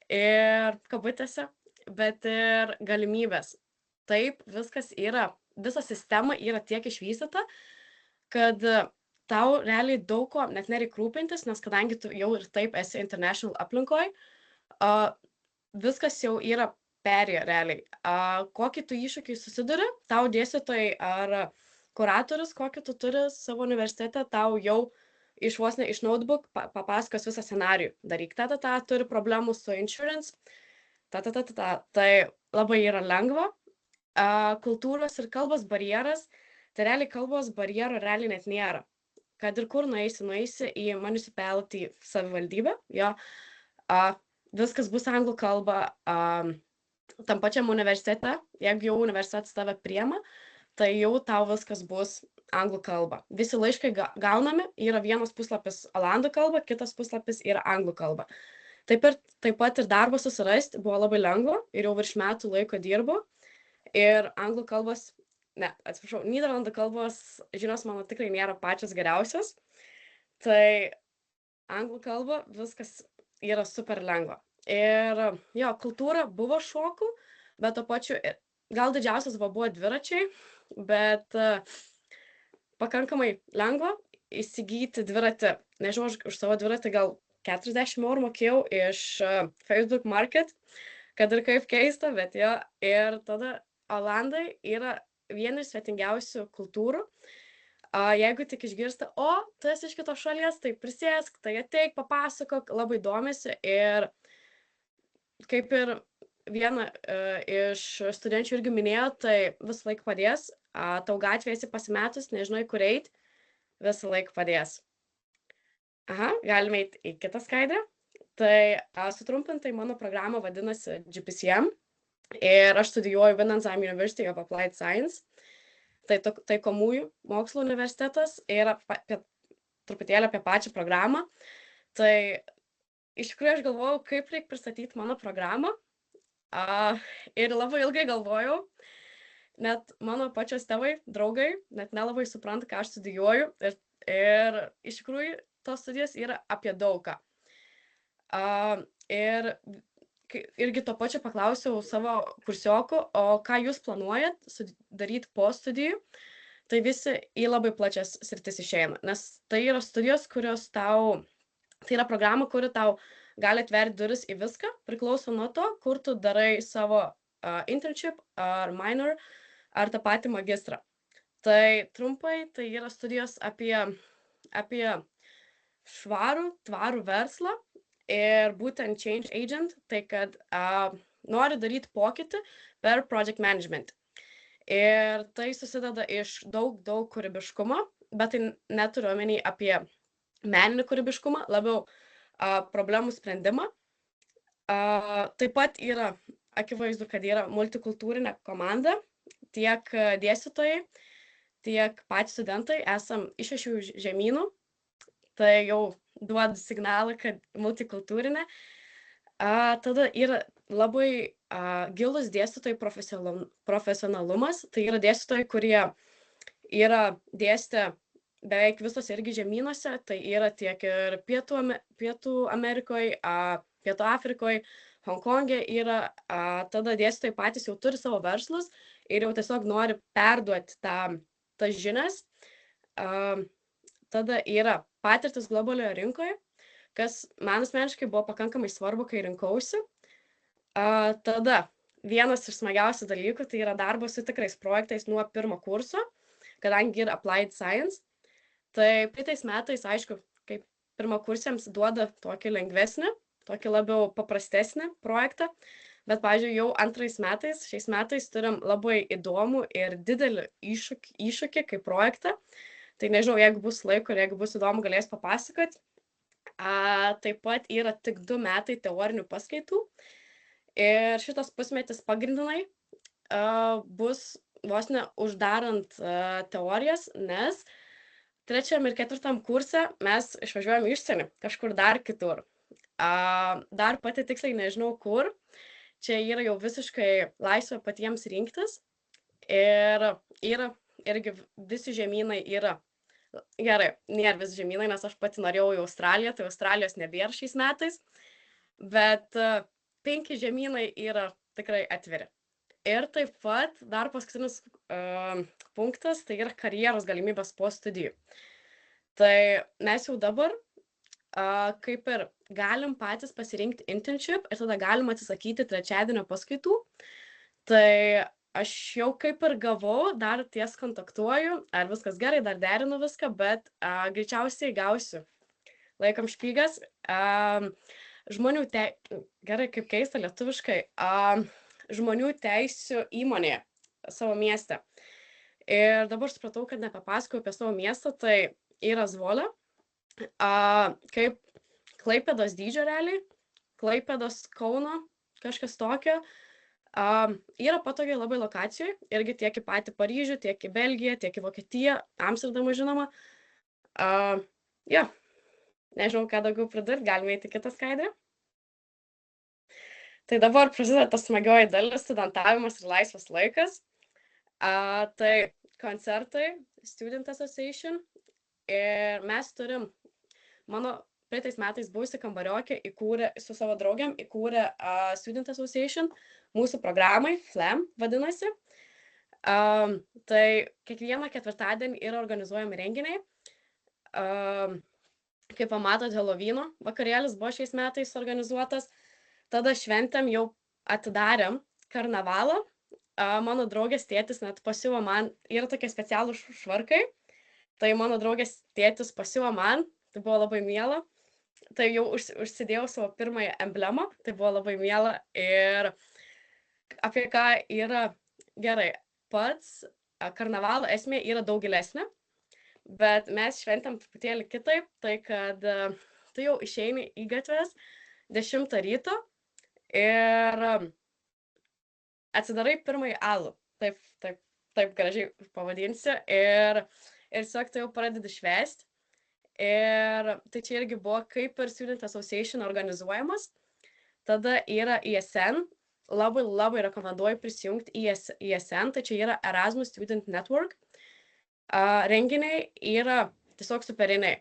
ir kabutėse, bet ir galimybės. Taip, viskas yra. Visa sistema yra tiek išvystyta, kad tau realiai daug ko net nereikia rūpintis, nes kadangi tu jau ir taip esi international aplinkoj, viskas jau yra perėję realiai. Kokį tu iššūkį susiduri, tau dėstytojai ar kuratorius, kokį tu turi savo universitete, tau jau vos ne iš notebook papasakos visą scenarijų. Daryk turi problemų su insurance, tai labai yra lengva. Kultūros ir kalbos barjeras, tai realiai kalbos barjero realiai net nėra. Kad ir kur nueisi į municipality savivaldybę, jo, viskas bus anglų kalba, tam pačiam universitete, jeigu jau universitetas tave priema, tai jau tau viskas bus anglų kalba. Visi laiškai gaunami, yra vienas puslapis olandų kalba, kitas puslapis yra anglų kalba. Taip pat ir darbą susirasti buvo labai lengva ir jau virš metų laiko dirbu. Ir anglų kalbos, Nyderlandų kalbos žinios mano tikrai nėra pačios geriausios. Tai anglų kalba viskas yra super lengva. Ir jo, kultūra buvo šokų, bet to pačiu, gal didžiausias buvo dviračiai, bet pakankamai lengva įsigyti dviratį. Nežinau, už savo dviratį gal 40 eurų mokėjau iš Facebook Market, kad ir kaip keista, bet jo. Ir tada Olandai yra vieni iš svetingiausių kultūrų. Jeigu tik išgirsta, o, tu esi iš kitos šalies, tai prisėsk, tai ateik, papasakok, labai domisi ir kaip ir viena iš studenčių irgi minėjo, tai visą laiką padės, tau gatvėje esi pasimetus, nežinai, kur eit, visą laiką padės. Galime eiti į kitą skaidrę. Tai sutrumpintai mano programa vadinasi GPCM ir aš studijuoju Windansheim University of Applied Science. Tai taikomųjų mokslo universitetas ir truputėlį apie pačią programą. Tai iš tikrųjų aš galvojau, kaip reikia pristatyti mano programą. Ir labai ilgai galvojau, net mano pačios tėvai, draugai, net nelabai supranta, ką aš studijuoju. Ir iš tikrųjų tos studijos yra apie daugą. Ir irgi to pačio paklausiau savo kursiokų, o ką jūs planuojat daryti po studijų, tai visi į labai plačias sritis išeina, nes tai yra studijos, kurios tau, tai yra programa, kuri tau gali atverti duris į viską, priklauso nuo to, kur tu darai savo internship ar minor, ar tą patį magistrą. Tai trumpai, tai yra studijos apie tvarų verslą ir būtent change agent, tai kad nori daryti pokytį per project management. Ir tai susideda iš daug kūrybiškumo, bet tai neturiu omeny apie meninį kūrybiškumą, labiau problemų sprendimą. Taip pat yra akivaizdu, kad yra multikultūrinė komanda, tiek dėstytojai, tiek patys studentai esam iš 6 žemynų, tai jau duoda signalą, kad multikultūrinė. Tada yra labai gilus dėstytojų profesionalumas, tai yra dėstytojai, kurie yra dėstę beveik visos irgi žemynuose, tai yra tiek ir Pietų Amerikoje, Pietų Afrikoje, Honkonge yra, tada dėstytojai patys jau turi savo verslus ir jau tiesiog nori perduoti tas žinias. Tada yra patirtis globalioje rinkoje, kas man asmeniškai buvo pakankamai svarbu, kai rinkausi. Tada vienas iš smagiausių dalykų, tai yra darbas su tikrais projektais nuo pirmo kurso, kadangi yra Applied Science. Tai praeitais metais, aišku, kaip pirmakursiams duoda tokį lengvesnį, tokį labiau paprastesnį projektą, bet, pavyzdžiui, jau šiais metais turim labai įdomų ir didelį iššūkį kaip projektą. Tai nežinau, jeigu bus laiko ir jeigu bus įdomu, galės papasakoti. Taip pat yra tik 2 metai teorinių paskaitų. Ir šitas pusmetis pagrindinai bus vos ne uždarant teorijas, nes 3. ir 4. kurse mes išvažiuojam į užsienį, kažkur dar kitur. Dar pati tiksliai nežinau kur. Čia yra jau visiškai laisva patiems rinktis. Ir yra irgi visi žemynai yra. Gerai, nėra visi žemynai, nes aš pati norėjau į Australiją, tai Australijos nebėra šiais metais. Bet 5 žemynai yra tikrai atviri. Ir taip pat dar paskutinis punktas, tai yra karjeros galimybės po studijų. Tai mes jau dabar kaip ir galim patys pasirinkti internship ir tada galim atsisakyti trečiadienio paskaitų. Tai aš jau kaip ir gavau, dar ties kontaktuoju, ar viskas gerai, dar derinu viską, bet greičiausiai gausiu. Laikom špygas. Žmonių gerai, kaip keista lietuviškai, žmonių teisių įmonėje savo mieste. Ir dabar supratau, kad nepapasakau apie savo miestą, tai yra Zvolė, kaip Klaipėdos dydžio realiai, Klaipėdos Kauno, kažkas tokio. Yra patogiai labai lokacijoj, irgi tiek į patį Paryžių, tiek į Belgiją, tiek į Vokietiją, Amsterdamą žinoma. Nežinau, ką daugiau pridurti, galime eiti kitą skaidrę. Tai dabar prasideda tas smagioji dalis, studentavimas ir laisvas laikas. Tai koncertai, Student Association. Ir mes turim, mano praeitais metais buvusi kambariokė su savo draugiam įkūrė Student Association, mūsų programai, FLAM vadinasi. Tai kiekvieną ketvirtadienį yra organizuojami renginiai. Kaip pamatot, Helovyno vakarėlis buvo šiais metais organizuotas. Tada šventėm jau atidarėm karnavalą. Mano draugės tėtis net pasiuvo man, yra tokie specialūs švarkai. Tai mano draugės tėtis pasiuvo man, tai buvo labai miela. Tai jau užsidėjau savo pirmąją emblemą, tai buvo labai miela. Ir apie ką yra gerai, pats karnavalo esmė yra daug gilesnė, bet mes šventėm truputėlį kitaip, tai kad tu jau išeini į gatves 10 ryto ir atsidarai pirmąjį alų, taip gražiai pavadinsiu, ir tiesiog tu jau pradedi švęsti. Ir tai čia irgi buvo kaip ir Student Association organizuojamas. Tada yra ESN, labai rekomenduoju prisijungti į ESN, tai čia yra Erasmus Student Network. Renginiai yra tiesiog superiniai,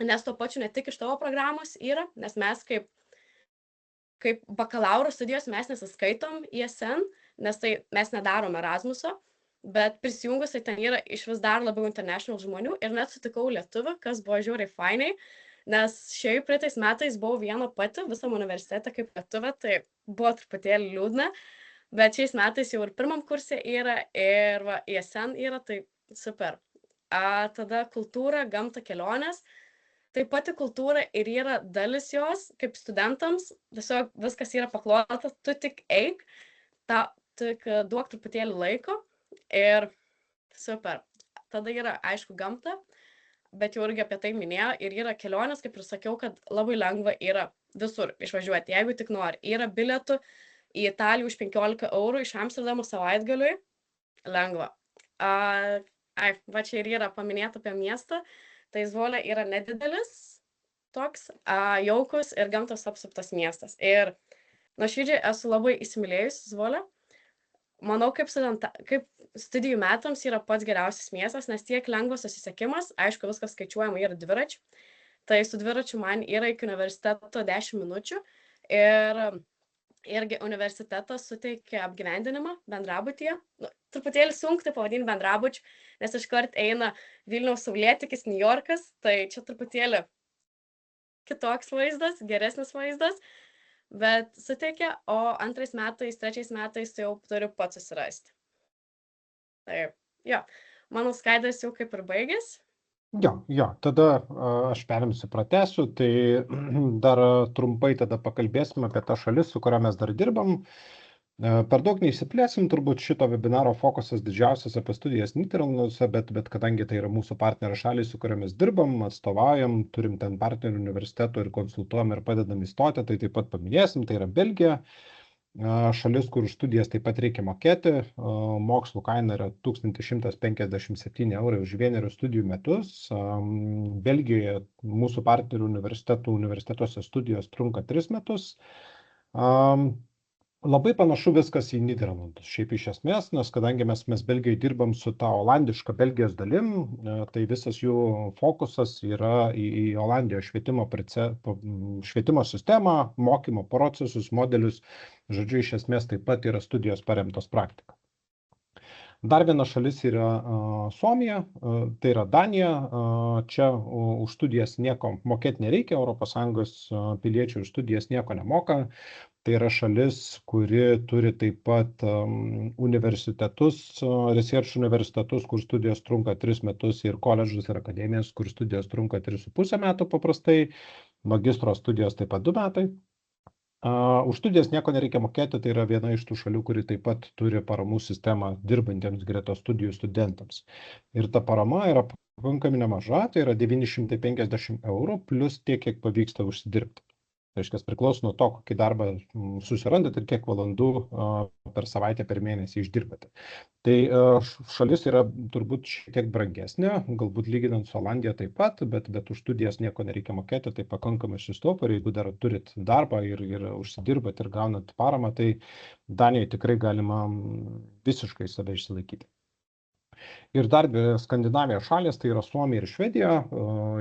nes to pačiu ne tik iš tavo programos yra, nes mes kaip bakalauro studijos mes nesiskaitom ESN, nes tai mes nedarom Erasmuso, bet prisijungus tai ten yra iš vis dar labiau international žmonių ir net sutikau lietuvių, kas buvo žiauriai fainai, nes šiaip praeitais metais buvau viena pati visam universitete kaip lietuvė, tai buvo truputėlį liūdna, bet šiais metais jau ir pirmam kurse yra ir ESN yra, tai super. Tada kultūra, gamta, kelionės. Tai pati kultūra ir yra dalis jos, kaip studentams, tiesiog viskas yra paklota, tu tik eik, tik duok truputėlį laiko ir super. Tada yra, aišku, gamta, bet jau irgi apie tai minėjau, ir yra kelionės, kaip ir sakiau, kad labai lengva yra visur išvažiuoti, jeigu tik nori. Yra bilietų į Italiją už 15 eurų iš Amsterdamo savaitgaliui, lengva. Va čia ir yra paminėta apie miestą. Tai Zvolė yra nedidelis, toks jaukus ir gamtos apsuptas miestas. Ir nuoširdžiai esu labai įsimylėjus Zvolę. Manau, kaip studijų metams yra pats geriausias miestas, nes tiek lengvas susisiekimas, aišku, viskas skaičiuojama yra dviračiu. Tai su dviračiu man yra iki universiteto 10 minučių. Ir irgi universitetas suteikia apgyvendinimą bendrabutyje. Truputėlį sunku tai pavadinti bendrabučiu, nes iškart eina Vilniaus Saulėtekis, New Yorkas, tai čia truputėlį kitoks vaizdas, geresnis vaizdas, bet suteikia, o 2 metais, 3 metais tai jau turiu pats susirasti. Taip, jo, mano skaidras jau kaip ir baigės. Jo, tada aš perimsiu, pratęsiu, tai dar trumpai tada pakalbėsim apie tą šalis, su kuria mes dar dirbam. Per daug neįsiplėsim, turbūt šito webinaro fokusas didžiausias apie studijas Nyderlanduose, bet kadangi tai yra mūsų partnerio šalys, su kuriomis dirbam, atstovaujam, turim ten partnerių universitetų ir konsultuojam ir padedam įstoti, tai taip pat paminėsim, tai yra Belgija. Šalis, kur studijas taip pat reikia mokėti, mokslų kaina yra 1157 eurų už vienerius studijų metus. Belgijoje mūsų partnerių universitetuose studijos trunka 3 metus. Labai panašu viskas į Nyderlandus, šiaip iš esmės, nes kadangi mes Belgijoje dirbam su ta olandiška Belgijos dalim, tai visas jų fokusas yra į Olandijos švietimo sistemą, mokymo procesus, modelius, žodžiu, iš esmės taip pat yra studijos paremtos praktika. Dar viena šalis yra Suomija, tai yra Danija, čia už studijas nieko mokėti nereikia, ES piliečių už studijas nieko nemoka. Tai yra šalis, kuri turi taip pat universitetus, research universitetus, kur studijos trunka 3 metus, ir koledžus ir akademijas, kur studijos trunka 3,5 metų paprastai, magistro studijos taip pat 2 metai. Už studijas nieko nereikia mokėti, tai yra viena iš tų šalių, kuri taip pat turi paramų sistemą dirbantiems greta studijų studentams. Ir ta parama yra pakankamai nemaža, tai yra 950 eurų plus tiek, kiek pavyksta užsidirbti. Tai reiškia, priklauso nuo to, kokį darbą susirandat ir kiek valandų per savaitę, per mėnesį išdirbate. Tai šalis yra turbūt šiek tiek brangesnė, galbūt lyginant su Olandija taip pat, bet už studijas nieko nereikia mokėti, tai pakankamai susitaupo, ir jeigu dar turit darbą ir užsidirbat ir gaunat paramą, tai Danijoje tikrai galima visiškai save išsilaikyti. Ir dar 2 Skandinavijos šalės, tai yra Suomija ir Švedija,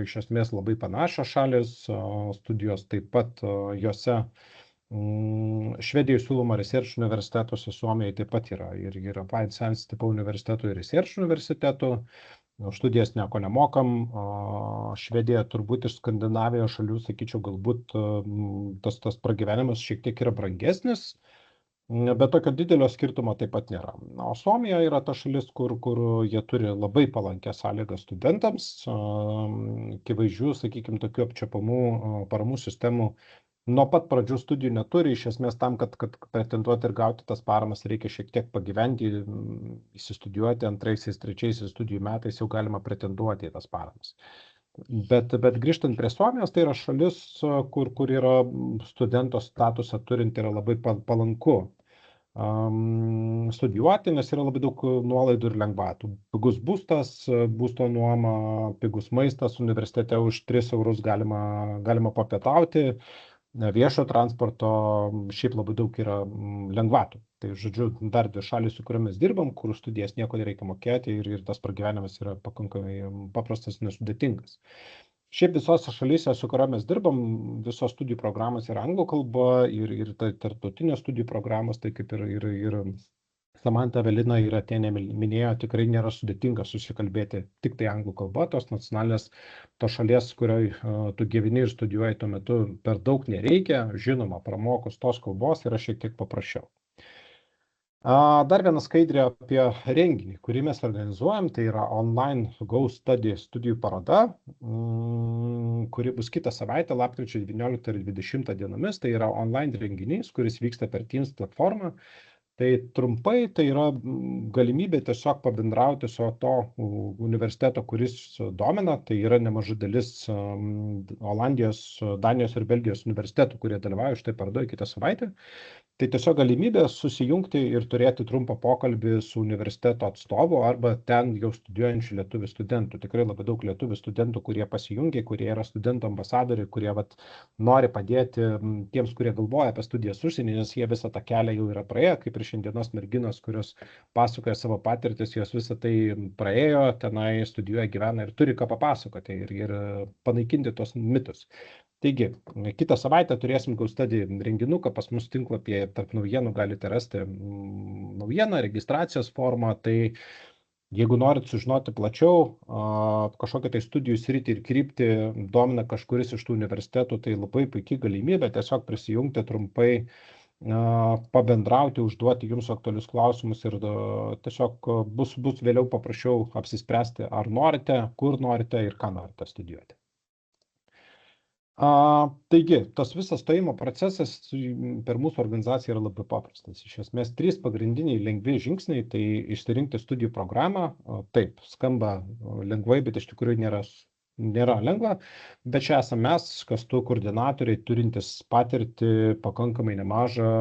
iš esmės labai panašios šalės, studijos taip pat jose. Švedijoje siūloma research universitetuose, Suomijoje taip pat yra ir applied science tipo universitetų ir research universitetų. Studijas nieko nemokam. Švedija turbūt iš Skandinavijos šalių, sakyčiau, galbūt tas pragyvenimas šiek tiek yra brangesnis. Bet tokio didelio skirtumo taip pat nėra. O Suomija yra ta šalis, kur jie turi labai palankę sąlygą studentams, akivaizdžių, sakykime, tokių apčiopamų paramų sistemų nuo pat pradžių studijų neturi. Iš esmės tam, kad pretenduoti ir gauti tas paramas, reikia šiek tiek pagyventi, įsistudijuoti antraisiais, trečiaisiais studijų metais jau galima pretenduoti į tas paramas. Bet grįžtant prie Suomijos, tai yra šalis, kur yra studento statusą turinti, yra labai palanku studijuoti, nes yra labai daug nuolaidų ir lengvatų. Pigus būstas, būsto nuoma, pigus maistas, universitete už 3 eurus galima papietauti, viešo transporto, šiaip labai daug yra lengvatų. Tai, žodžiu, dar 2 šalys, su kuriomis dirbam, kur studijas nieko nereikia mokėti ir tas pragyvenimas yra pakankamai paprastas, nesudėtingas. Šiaip visose šalyse, su kuriomis dirbam, visos studijų programos yra anglų kalba ir tarptautinės studijų programos, tai kaip ir Samanta, Evelina ir Atėnė minėjo, tikrai nėra sudėtinga susikalbėti tik tai anglų kalba, tos nacionalinės, tos šalies, kurioje tu gyveni ir studijuoji tuo metu, per daug nereikia, žinoma, pramokus tos kalbos yra šiek tiek paprasčiau. Dar viena skaidrė apie renginį, kurį mes organizuojam, tai yra online Go Study studijų paroda, kuri bus kitą savaitę, lapkričio 19 ir 20 dienomis, tai yra online renginys, kuris vyksta per Teams platformą. Tai trumpai tai yra galimybė tiesiog pabendrauti su to universiteto, kuris domina, tai yra nemaža dalis Olandijos, Danijos ir Belgijos universitetų, kurie dalyvauja štai parodoje kitą savaitę. Tai tiesiog galimybė susijungti ir turėti trumpą pokalbį su universiteto atstovu arba ten jau studijuojančių lietuvių studentų. Tikrai labai daug lietuvių studentų, kurie pasijungia, kurie yra studentų ambasadoriai, kurie nori padėti tiems, kurie galvoja apie studijas užsienį, nes jie visą tą kelią jau yra praėję, kaip ir šiandienos merginos, kurios pasakoja savo patirtis, jos visą tai praėjo, tenai studijuoja, gyvena ir turi ką papasakoti ir panaikinti tos mitus. Taigi, kitą savaitę turėsim Go Study renginuką pas mus tinklapyje, tarp naujienų galite rasti naujieną, registracijos formą, tai jeigu norit sužinoti plačiau, kažkokią tai studijų sritį ir kryptį domina kažkuris iš tų universitetų, tai labai puikiai galimybė tiesiog prisijungti trumpai, pabendrauti, užduoti jums aktualius klausimus ir tiesiog bus vėliau paprasčiau apsispręsti, ar norite, kur norite ir ką norite studijuoti. Taigi, tas visas stojimo procesas per mūsų organizaciją yra labai paprastas. Iš esmės, 3 pagrindiniai lengvi žingsniai, tai išsirinkti studijų programą. Taip, skamba lengvai, bet iš tikrųjų nėra lengva. Bet čia esame mes, kastų koordinatoriai, turintis patirtį pakankamai nemažą,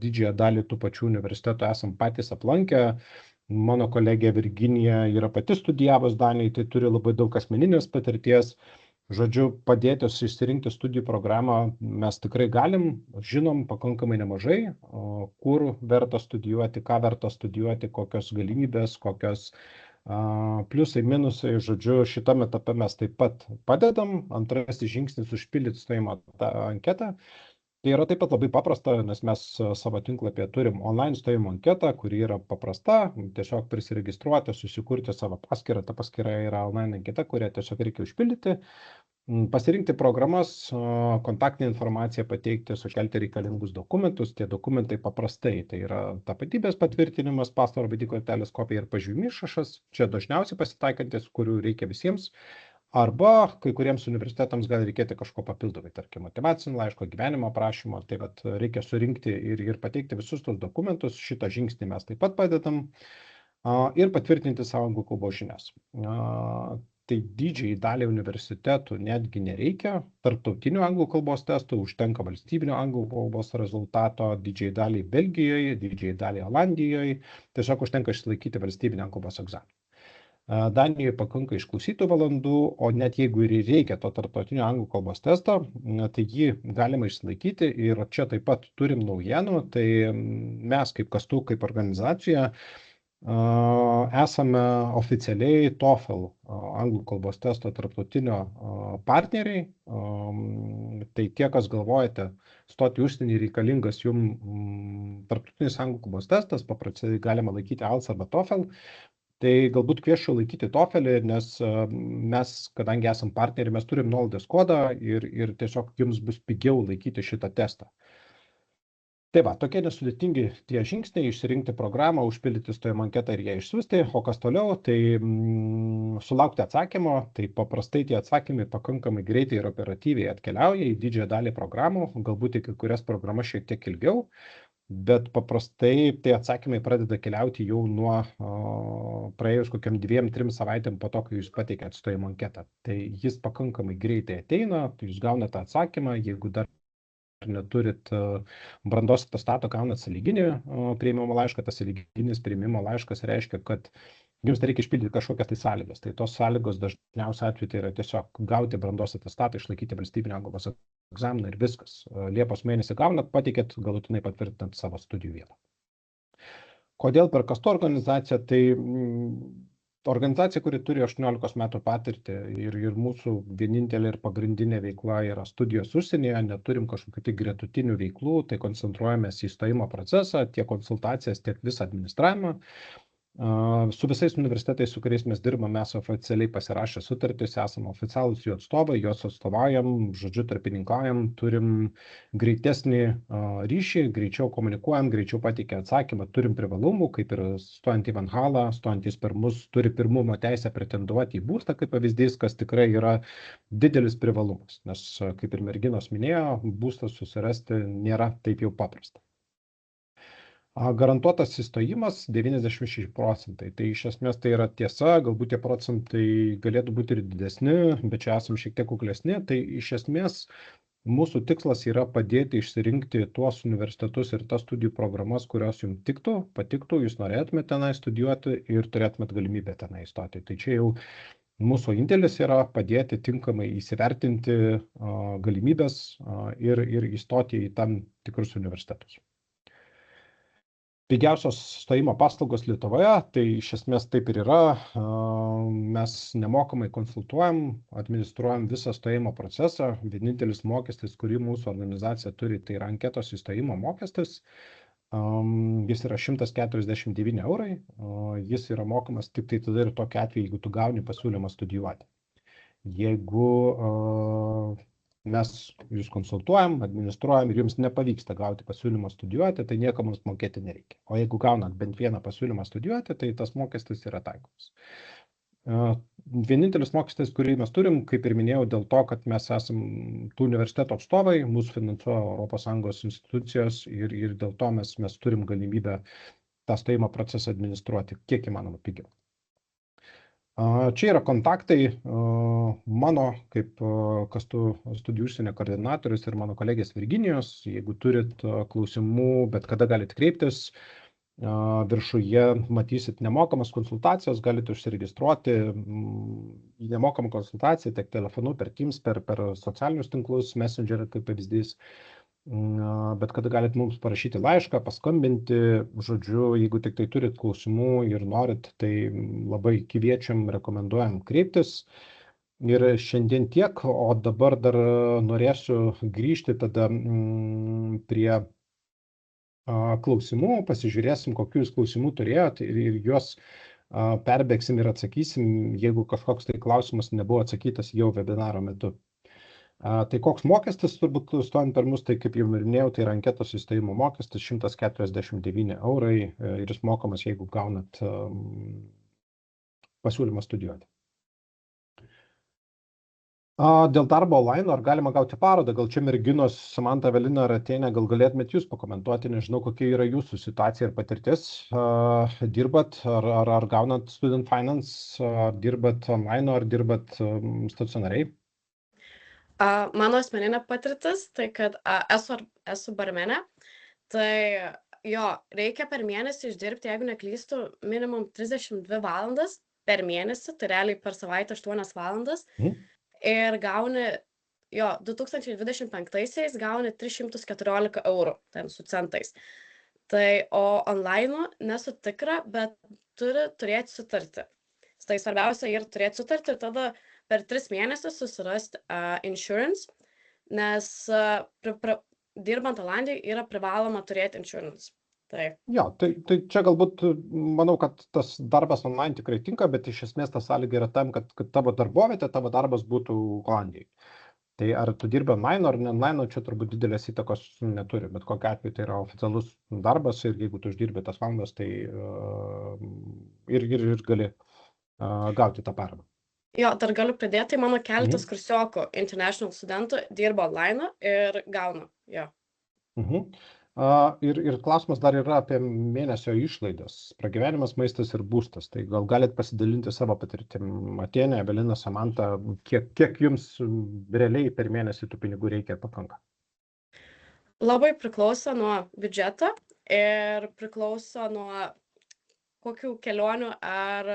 didžiąją dalį tų pačių universitetų esam patys aplankę. Mano kolegė Virginija yra pati studijavus Danijai, tai turi labai daug asmeninės patirties. Žodžiu, padėti išsirinkti studijų programą mes tikrai galim, žinom pakankamai nemažai, kur verta studijuoti, ką verta studijuoti, kokios galimybės, kokios pliusai, minusai. Žodžiu, šitame etape mes taip pat padedam. Antrasis žingsnis užpildyti stojimo anketą. Tai yra taip pat labai paprasta, nes mes savo tinklapyje turim online stojimo anketą, kuri yra paprasta, tiesiog prisiregistruoti, susikurti savo paskyrą. Ta paskyra yra online anketa, kurią tiesiog reikia užpildyti, pasirinkti programas, kontaktinę informaciją pateikti, sukelti reikalingus dokumentus. Tie dokumentai paprastai, tai yra tapatybės patvirtinimas, pašto arba ID kortelės kopija ir pažymys išrašas, čia dažniausiai pasitaikantis, kurių reikia visiems. Arba kai kuriems universitetams gali reikėti kažko papildomai, tarkim, motyvacinio laiško, gyvenimo aprašymo, tai reikia surinkti ir pateikti visus tos dokumentus. Šitą žingsnį mes taip pat padedam ir patvirtinti savo anglų kalbos žinias. Tai didžiai daliai universitetų netgi nereikia tarptautinių anglų kalbos testų, užtenka valstybinio anglų kalbos rezultato, didžiai daliai Belgijoje, didžiai daliai Olandijoje, tiesiog užtenka išlaikyti valstybinį anglų kalbos egzaminą. Danijoje pakanka išklausytų valandų, o net jeigu ir reikia to tarptautinio anglų kalbos testo, tai jį galima išlaikyti. Ir čia taip pat turim naujienų, tai mes kaip kastų, kaip organizacija, esame oficialiai TOEFL anglų kalbos testo tarptautinio partneriai. Tai tie, kas galvojate stoti užsienį, reikalingas jums tarptautinis anglų kalbos testas, paprastai galima laikyti IELTS arba TOEFL. Tai galbūt kvieščiau laikyti TOEFL, nes mes, kadangi esam partneriai, mes turim nuolaidos kodą ir tiesiog jums bus pigiau laikyti šitą testą. Tai va, tokie nesudėtingi tie žingsniai, išsirinkti programą, užpildyti stojimo anketą ir ją išsiųsti, o kas toliau, tai sulaukti atsakymo, tai paprastai tie atsakymai pakankamai greitai ir operatyviai atkeliauja į didžiąją dalį programų, galbūt į kai kurias programas šiek tiek ilgiau, bet paprastai tai atsakymai pradeda keliauti jau nuo praėjus kokiam 2-3 savaitėm po to, kai jūs pateikėt stojimo anketą. Tai jis pakankamai greitai ateina, tai jūs gaunate atsakymą, jeigu dar neturit brandos atestato, gaunat sąlyginį priėmimo laišką. Tas sąlyginis priėmimo laiškas reiškia, kad jums reikia išpildyti kažkokias tai sąlygas. Tai tos sąlygos dažniausiai atveju tai yra tiesiog gauti brandos atestatą, išlaikyti valstybinį kalbos egzaminą ir viskas. Liepos mėnesį gaunat, pateikėt, galutinai patvirtinant savo studijų vietą. Kodėl per Kasto organizaciją? Tai organizacija, kuri turi 18 metų patirtį ir mūsų vienintelė ir pagrindinė veikla yra studijos užsienyje, neturim kažkokių tai gretutinių veiklų, tai koncentruojamės į stojimo procesą, tiek konsultacijas, tiek visą administravimą. Su visais universitetais, su kuriais mes dirbame, mes oficialiai pasirašę sutartis, esame oficialūs jų atstovai, juos atstovaujam, žodžiu, tarpininkaujam, turim greitesnį ryšį, greičiau komunikuojam, greičiau pateikia atsakymą, turim privalumų, kaip ir stojant į Van Halą, stojantys per mus turi pirmumo teisę pretenduoti į būstą, kaip pavyzdys, kas tikrai yra didelis privalumas, nes, kaip ir merginos minėjo, būstą susirasti nėra taip jau paprasta. Garantuotas įstojimas 96%. Tai iš esmės tai yra tiesa, galbūt tie procentai galėtų būti ir didesni, bet čia esam šiek tiek kuklesni. Tai iš esmės mūsų tikslas yra padėti išsirinkti tuos universitetus ir tas studijų programas, kurios jums patiktų, jūs norėtumėte tenai studijuoti ir turėtumėte galimybę tenai įstoti. Tai čia jau mūsų indėlis yra padėti tinkamai įsivertinti galimybės ir įstoti į tam tikrus universitetus. Pigiausios stojimo paslaugos Lietuvoje, tai iš esmės taip ir yra. Mes nemokamai konsultuojam, administruojam visą stojimo procesą. Vienintelis mokestis, kurį mūsų organizacija turi, tai yra anketos įstojimo mokestis. Jis yra 149 eurai. Jis yra mokamas tik tai tada ir tokiu atveju, jeigu tu gauni pasiūlymą studijuoti. Jeigu mes jūs konsultuojam, administruojam ir jums nepavyksta gauti pasiūlymą studijuoti, tai nieko mums mokėti nereikia. O jeigu gaunat bent vieną pasiūlymą studijuoti, tai tas mokestis yra taikomas. Vienintelis mokestis, kurį mes turim, kaip ir minėjau, dėl to, kad mes esam tų universiteto atstovai, mūsų finansuoja ES institucijos ir dėl to mes turim galimybę tą stojimo procesą administruoti kiek įmanoma pigiau. Čia yra kontaktai mano kaip Kastų studijų užsienio koordinatorius ir mano kolegės Virginijos. Jeigu turit klausimų, bet kada galite kreiptis, viršuje matysit nemokamas konsultacijos, galite užsiregistruoti į nemokamą konsultaciją tiek telefonu, per Teams, per socialinius tinklus, Messenger kaip pavyzdys. Bet kada galite mums parašyti laišką, paskambinti, žodžiu, jeigu tik tai turit klausimų ir norit, tai labai kviečiam, rekomenduojam kreiptis. Ir šiandien tiek, o dabar dar norėsiu grįžti tada prie klausimų, pasižiūrėsim, kokius klausimų turėjot ir juos perbėgsim ir atsakysim, jeigu kažkoks tai klausimas nebuvo atsakytas jau webinaro metu. Tai koks mokestis turbūt stojant per mus, tai kaip jau minėjau, tai yra anketos įstojimo mokestis 149 eurai ir jis mokamas, jeigu gaunat pasiūlymą studijuoti. Dėl darbo online, ar galima gauti parodą, gal čia merginos Samanta, Evelina ar Atėnė, gal galėtumėt jūs pakomentuoti, nežinau, kokia yra jūsų situacija ir patirtis. Dirbat, ar gaunat student finance, ar dirbat online, ar dirbat stacionariai? Mano asmeninė patirtis, tai kad esu barmenė, tai jo, reikia per mėnesį išdirbti, jeigu neklystu, minimum 32 valandas per mėnesį, tai realiai per savaitę 8 valandas. Ir gauni, 2025-aisiais gauni 314 eurų, ten su centais. Tai, o online nesu tikra, bet turi turėti sutartį. Tai svarbiausia yra turėti sutartį ir tada per 3 mėnesius susirasti insurance, nes dirbant Olandijai yra privaloma turėti insurance. Tai čia galbūt, manau, kad tas darbas online tikrai tinka, bet iš esmės ta sąlyga yra tam, kad tavo darbovietė, tavo darbas būtų Olandijai. Tai ar tu dirbi online ar ne online, čia turbūt didelės įtakos neturi, bet kokiu atveju tai yra oficialus darbas ir jeigu tu uždirbi tas valandas, tai ir gali gauti tą paramą. Jo, dar galiu pridėti, tai mano keletas kursiokų international studentų dirba online ir gauna, jo. Ir klausimas dar yra apie mėnesio išlaidas, pragyvenimas, maistas ir būstas. Tai gal galit pasidalinti savo patirtim, Atėnė, Evelina, Samanta, kiek jums realiai per mėnesį tų pinigų reikia ir pakanka? Labai priklauso nuo biudžeto ir priklauso nuo kokių kelionių ar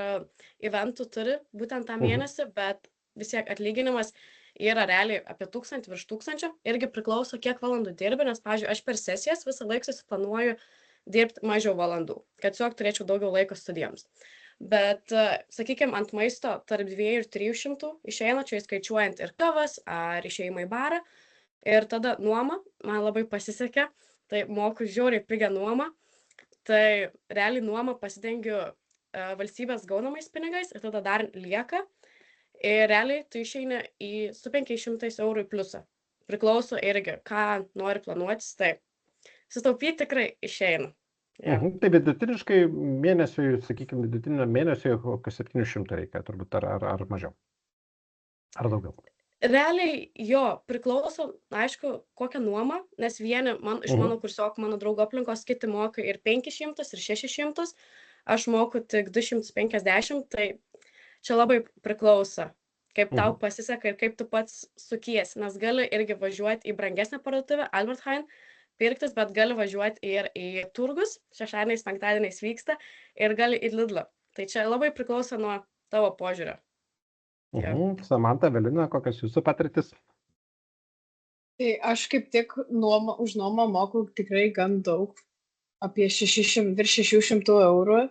eventų turi būtent tą mėnesį, bet vis tiek atlyginimas yra realiai apie 1000 virš 1000, irgi priklauso, kiek valandų dirbi, nes, pavyzdžiui, aš per sesijas visą laiką susiplanuoju dirbti mažiau valandų, kad tiesiog turėčiau daugiau laiko studijoms. Bet, sakykime, ant maisto tarp 200 ir 300 išeina, čia įskaičiuojant ir kavas ar išėjimą į barą. Ir tada nuoma, man labai pasisekė, tai moku žiauriai pigią nuomą. Tai realiai nuomą pasidengiu valstybės gaunamais pinigais ir tada dar lieka. Ir realiai tu išeini su 500 eurų į pliusą. Priklauso irgi, ką nori planuotis, tai sutaupyti tikrai išeina. Ja. Tai vidutiniškai mėnesiui, sakykime, vidutinio mėnesio kokių 700 reikia, turbūt, ar mažiau? Ar daugiau? Realiai jo, priklauso, aišku, kokią nuomą, nes vieni iš mano kursiokų, mano draugo aplinkos, kiti moka ir 500, ir 600, aš moku tik 250, tai čia labai priklauso, kaip tau pasiseka ir kaip tu pats sukiesi, nes gali irgi važiuoti į brangesnę parduotuvę, Albert Heijn, pirktis, bet gali važiuoti ir į turgus, šeštadieniais, penktadieniais vyksta, ir gali į Lidlą. Tai čia labai priklauso nuo tavo požiūrio. Samanta, Evelina, kokios jūsų patirtis? Tai aš kaip tik už nuomą moku tikrai gan daug, apie 600, virš 600 eurų.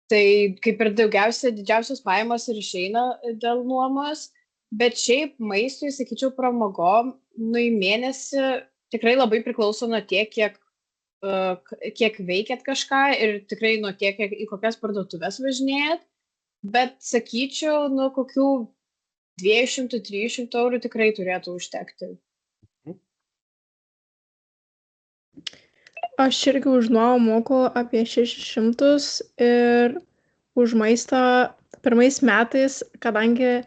Tai kaip ir didžiausios pajamos ir išeina dėl nuomos, bet šiaip maistui, sakyčiau, pramogom, į mėnesį tikrai labai priklauso nuo tiek, kiek veikiat kažką ir tikrai nuo tiek, į kokias parduotuves važinėjat, bet sakyčiau, kokių 200-300 eurų tikrai turėtų užtekti. Aš irgi už nuomą moku apie 600 ir už maistą pirmais metais, kadangi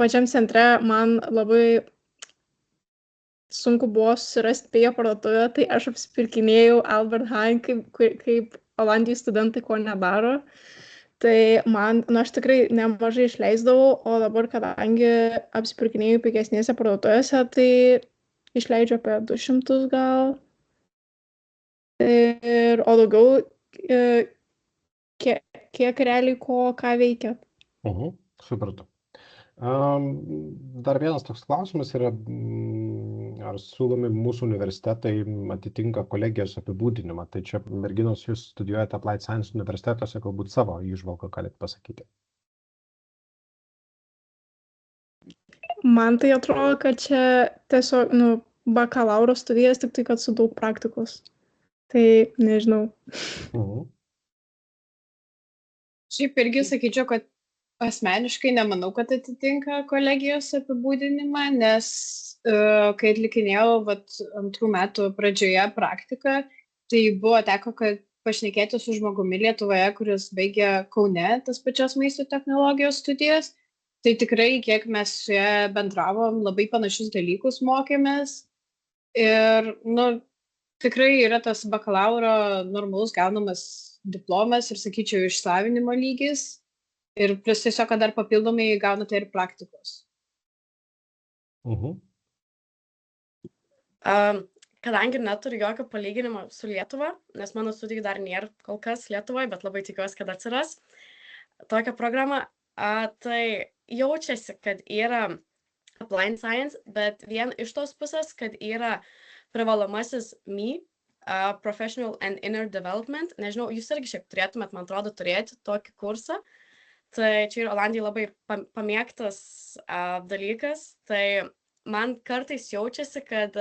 pačiam centre man labai sunku buvo susirasti pigią parduotuvę, tai aš apsipirkinėjau Albert Heijn, kaip Olandijos studentai ko nedaro. Tai aš tikrai nemažai išleisdavau, o dabar, kadangi apsipirkinėjau pigesnėse parduotuvėse, tai išleidžiu apie 200 gal. O daugiau, kiek realiai ką veikia. Supratau. Dar vienas toks klausimas yra, ar siūlomi mūsų universitetai atitinka kolegijos apibūdinimą. Tai čia, merginos, jūs studijuojate Applied Science universitetuose, galbūt savo įžvalgą galite pasakyti. Man tai atrodo, kad čia tiesiog bakalauro studijas, tik tai, kad su daug praktikos. Tai nežinau. Šiaip irgi sakyčiau, kad asmeniškai nemanau, kad atitinka kolegijos apibūdinimą, nes kai atlikinėjau 2 metų pradžioje praktiką, tai buvo teko pašnekėti su žmogumi Lietuvoje, kuris baigė Kaune tas pačias maisto technologijos studijas. Tai tikrai, kiek mes su ja bendravom, labai panašius dalykus mokėmės. Ir, tikrai yra tas bakalauro normalus gaunamas diplomas ir, sakyčiau, išsilavinimo lygis. Ir plus tiesiog, kad dar papildomai gaunate ir praktikos. Kadangi neturiu jokio palyginimo su Lietuva, nes mano studijų dar nėra kol kas Lietuvoje, bet labai tikiuosi, kad atsiras tokia programa, tai jaučiasi, kad yra Applied Science, bet vien iš tos pusės, kad yra privalomasis ME, Professional and Inner Development. Nežinau, jūs irgi šiaip turėtumėt, man atrodo, turėti tokį kursą. Tai čia yra Olandijai labai pamėgtas dalykas. Tai man kartais jaučiasi, kad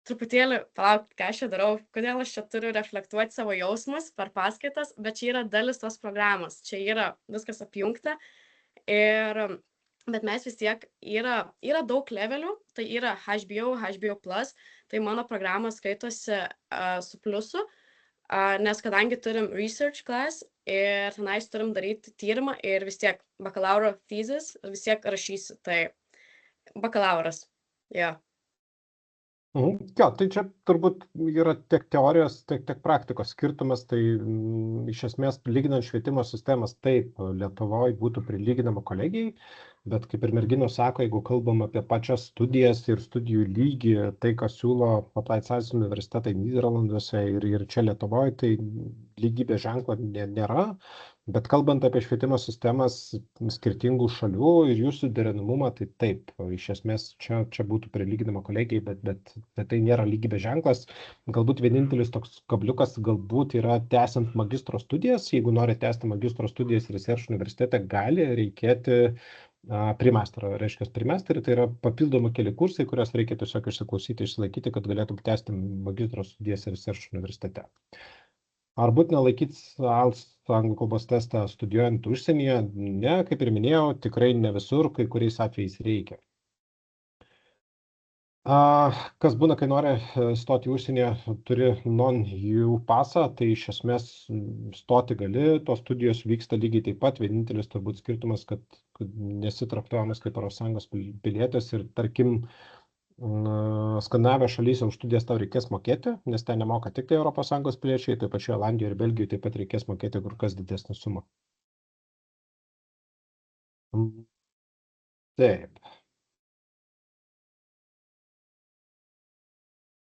truputėlį, palauk, ką aš čia darau, kodėl aš čia turiu reflektuoti savo jausmus per paskaitas, bet čia yra dalis tos programos. Čia yra viskas apjungta. Ir bet mes vis tiek yra daug levelių, tai yra HBO, HBO+, tai mano programa skaitosi su pliusu, nes kadangi turim research class ir tenais turim daryti tyrimą ir vis tiek bakalauro thesis vis tiek rašysi, tai bakalauras, jo. Jo, tai čia turbūt yra tiek teorijos, tiek praktikos skirtumas, tai iš esmės lyginant švietimo sistemas, taip, Lietuvoje būtų prilyginama kolegijai, bet kaip ir merginos sako, jeigu kalbam apie pačias studijas ir studijų lygį, tai, kas siūlo Applied Science universitetai Nyderlanduose ir čia Lietuvoje, tai lygybės ženklo nėra. Bet kalbant apie švietimo sistemas skirtingų šalių ir jų suderinamumą, tai taip, iš esmės čia būtų prilyginama kolegijai, bet tai nėra lygybės ženklas. Galbūt vienintelis toks kabliukas galbūt yra tęsiant magistro studijas. Jeigu nori tęsti magistro studijas Research universitete, gali reikėti pre-master, reiškia pre-master, tai yra papildomi keli kursai, kuriuos reikia tiesiog išsiklausyti, išsilaikyti, kad galėtum tęsti magistro studijas Research universitete. Ar būtina laikyti anglų kalbos testą studijuojant užsienyje? Ne, kaip ir minėjau, tikrai ne visur, kai kuriais atvejais reikia. Kas būna, kai nori stoti užsienyje, turi non-EU pasą, tai iš esmės stoti gali, tos studijos vyksta lygiai taip pat, vienintelis turbūt skirtumas, kad nesi traktuojamas kaip ES pilietis ir tarkim, Skandinavijos šalyse už studijas tau reikės mokėti, nes ten nemoka tik tai ES piliečiai, taip pačioje Olandijoje ir Belgijoje taip pat reikės mokėti kur kas didesnį sumą. Taip.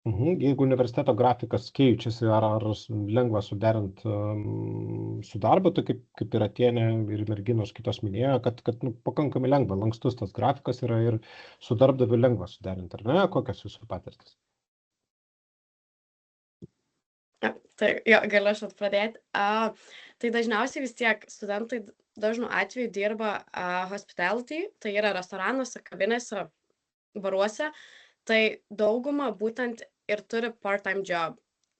Jeigu universiteto grafikas keičiasi, ar lengva suderinti su darbu, tai kaip ir Atėnė ir merginos kitos minėjo, kad pakankamai lengva, lankstus tas grafikas yra ir su darbdaviu lengva suderinti, ar ne? Kokios jūsų patirtis? Tai jo, galiu aš pradėti. Tai dažniausiai vis tiek studentai dažnu atveju dirba hospitality, tai yra restoranuose, kavinėse, baruose, tai dauguma būtent ir turi part-time job.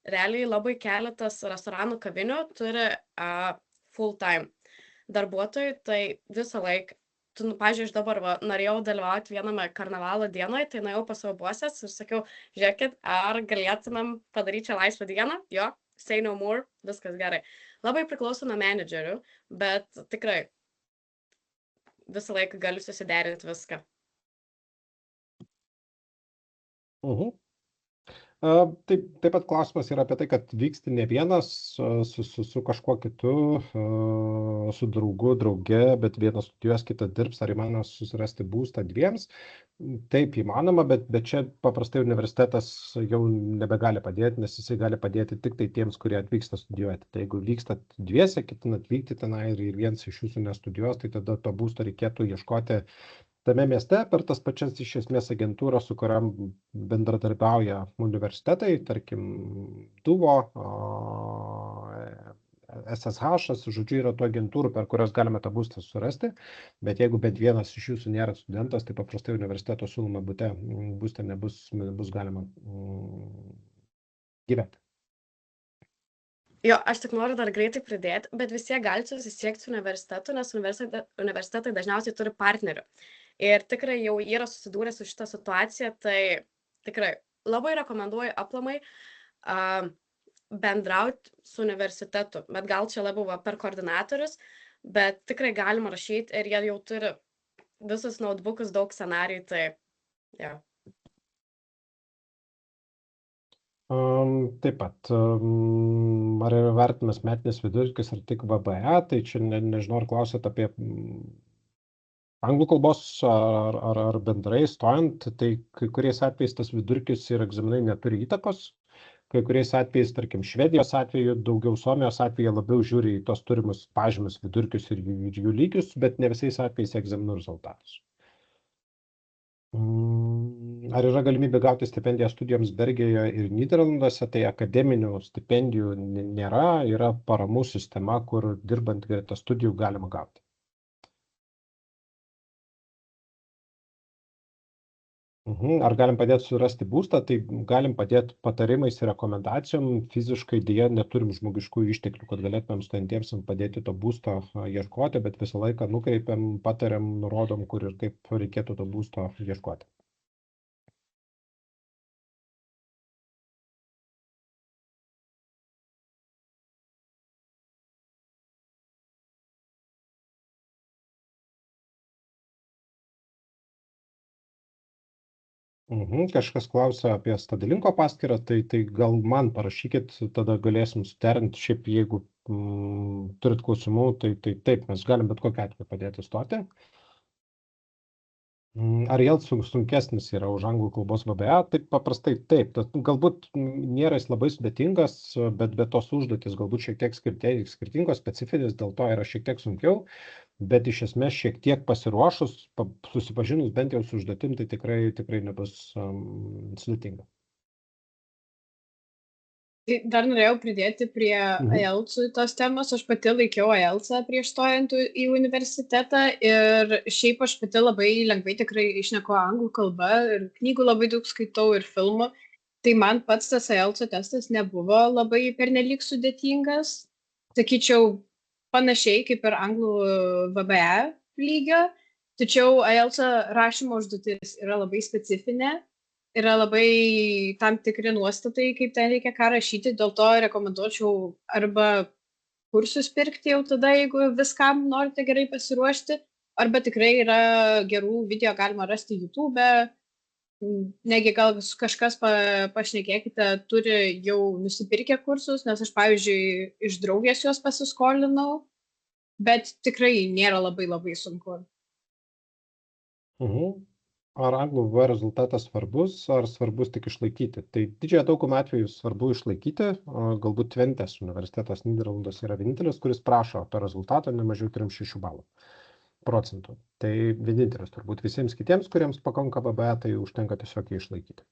Realiai labai keletas restoranų kavinių turi full-time darbuotojų, tai visą laiką, pavyzdžiui, aš dabar norėjau dalyvauti viename karnavalo dienoje, tai nuėjau pas savo bosės ir sakiau, žiūrėkit, ar galėtumėm padaryti čia laisvą dieną, jo, say no more, viskas gerai. Labai priklauso nuo menedžerių, bet tikrai visą laiką galiu susiderinti viską. Taip pat klausimas yra apie tai, kad vyksti ne vienas su kažkuo kitu, su draugu, drauge, bet vienas studijuos, kitas dirbs, ar įmanoma susirasti būstą dviems. Taip įmanoma, bet čia paprastai universitetas jau nebegali padėti, nes jisai gali padėti tik tai tiems, kurie atvyksta studijuoti. Tai jeigu vykstat dviese, ketinat vykti tenai ir vienas iš jūsų nestudijuos, tai tada to būsto reikėtų ieškoti tame mieste per tas pačias iš esmės agentūras, su kuriam bendradarbiauja universitetai, tarkim, Duvo, SSH, žodžiu, yra tų agentūrų, per kurias galime tą būstą surasti, bet jeigu bent vienas iš jūsų nėra studentas, tai paprastai universiteto siūloma būste nebus galima gyventi. Jo, aš tik noriu dar greitai pridėti, bet vis tiek galite susisiekti su universitetu, nes universitetai dažniausiai turi partnerių. Ir tikrai jau yra susidūrę su šitą situaciją, tai tikrai labai rekomenduoju aplamai bendrauti su universitetu, bet gal čia labiau per koordinatorius, bet tikrai galima rašyti ir jie jau turi visus notebookus, daug scenarijų, tai jo. Taip pat, ar yra vertinamas metinis vidurkis ar tik VBE, tai čia nežinau, ar klausėt apie anglų kalbos ar bendrai stojant, tai kai kuriais atvejais tas vidurkis ir egzaminai neturi įtakos, kai kuriais atvejais, tarkim, Švedijos atveju, daugiau Suomijos atveju labiau žiūri į tos turimus pažymius vidurkius ir jų lygius, bet ne visais atvejais egzaminų rezultatus. Ar yra galimybė gauti stipendiją studijoms Belgijoje ir Nyderlanduose, tai akademinių stipendijų nėra, yra paramų sistema, kur dirbant greta studijų galima gauti. Ar galim padėti surasti būstą? Tai galim padėti patarimais ir rekomendacijom. Fiziškai dėja neturim žmogiškų išteklių, kad galėtumėm stojantiems padėti to būsto ieškoti, bet visą laiką nukreipiam, patariam, nurodom, kur ir kaip reikėtų to būsto ieškoti. Kažkas klausia apie Stadilinko paskyrą, tai gal man parašykit, tada galėsim suderinti. Šiaip jeigu turit klausimų, tai taip, mes galim bet kokiu atveju padėti stoti. Ar IELTS sunkesnis yra už anglų kalbos VBA? Taip paprastai taip. Galbūt nėra jis labai sudėtingas, bet tos užduotis galbūt šiek tiek skirtingos, specifinės, dėl to yra šiek tiek sunkiau. Bet iš esmės šiek tiek pasiruošus, susipažinus bent jau su užduotim, tai tikrai nebus sudėtinga. Tai dar norėjau pridėti prie IELTS tos temos. Aš pati laikiau IELTS prieš stojant į universitetą ir šiaip aš pati labai lengvai tikrai išneku anglų kalbą ir knygų labai daug skaitau ir filmų. Tai man pats tas IELTS testas nebuvo labai pernelyg sudėtingas. Sakyčiau, panašiai kaip ir anglų VBA lygio, tačiau IELTS rašymo užduotis yra labai specifinė, yra labai tam tikri nuostatai, kaip ten reikia ką rašyti, dėl to rekomenduočiau arba kursus pirkti jau tada, jeigu viskam norite gerai pasiruošti, arba tikrai yra gerų video galima rasti YouTube, negi gal kažkas pašnekėkite, turi jau nusipirkę kursus, nes aš, pavyzdžiui, iš draugės juos pasiskolinau, bet tikrai nėra labai sunku. Ar anglų VB rezultatas svarbus, ar svarbus tik išlaikyti? Tai didžiąją daugumą atvejų svarbu išlaikyti, galbūt Twentes universitetas Nyderlanduose yra vienintelis, kuris prašo to rezultato ne mažiau 36 balų. Procentų. Tai vienintelis turbūt visiems kitiems, kuriems pakanka VBA, tai užtenka tiesiog jį išlaikyti.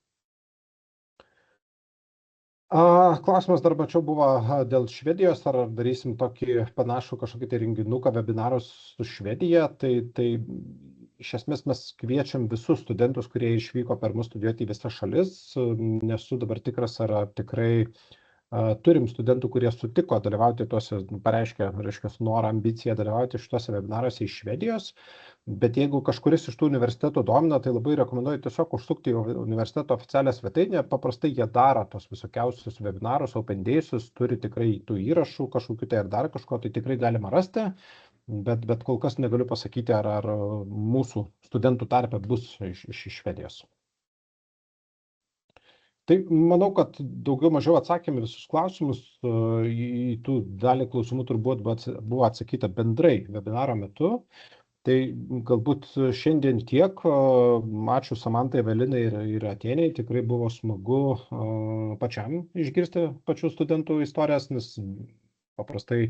Klausimas dar mačiau buvo dėl Švedijos, ar darysim tokį panašų kažkokį tai renginuką, webinarus su Švedija. Tai iš esmės mes kviečiam visus studentus, kurie išvyko per mus studijuoti į visas šalis. Nesu dabar tikras, ar tikrai turim studentų, kurie sutiko dalyvauti tuose, pareiškė, norą, ambiciją dalyvauti šituose webinaruose iš Švedijos, bet jeigu kažkuris iš tų universitetų domina, tai labai rekomenduoju tiesiog užsukti į universiteto oficialią svetainę, paprastai jie daro tos visokiausius webinarus, open daysus, turi tikrai tų įrašų kažkokiu tai ar dar kažko, tai tikrai galima rasti, bet kol kas negaliu pasakyti, ar mūsų studentų tarpe bus iš Švedijos. Tai manau, kad daugiau mažiau atsakėme visus klausimus, į tų dalį klausimų turbūt buvo atsakyta bendrai webinaro metu. Tai galbūt šiandien tiek. Ačiū Samantai, Evelinai ir Atėnei. Tikrai buvo smagu pačiam išgirsti pačių studentų istorijas, nes paprastai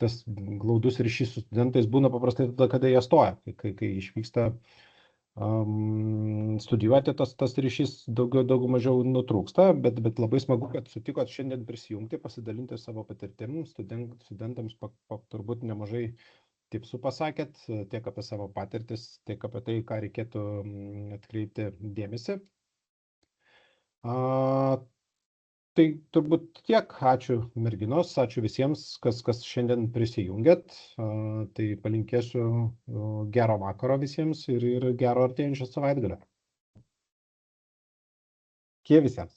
tas glaudus ryšys su studentais būna paprastai tada, kada jie stoja, kai išvyksta studijuoti, tas ryšys daug mažiau nutrūksta, bet labai smagu, kad sutikot šiandien prisijungti, pasidalinti savo patirtim. Studentams turbūt nemažai tipsų pasakėt, tiek apie savo patirtis, tiek apie tai, ką reikėtų atkreipti dėmesį. Tai turbūt tiek. Ačiū merginos, ačiū visiems, kas šiandien prisijungėt. Tai palinkėsiu gero vakaro visiems ir gero artėjančio savaitgalio. Kie visiems.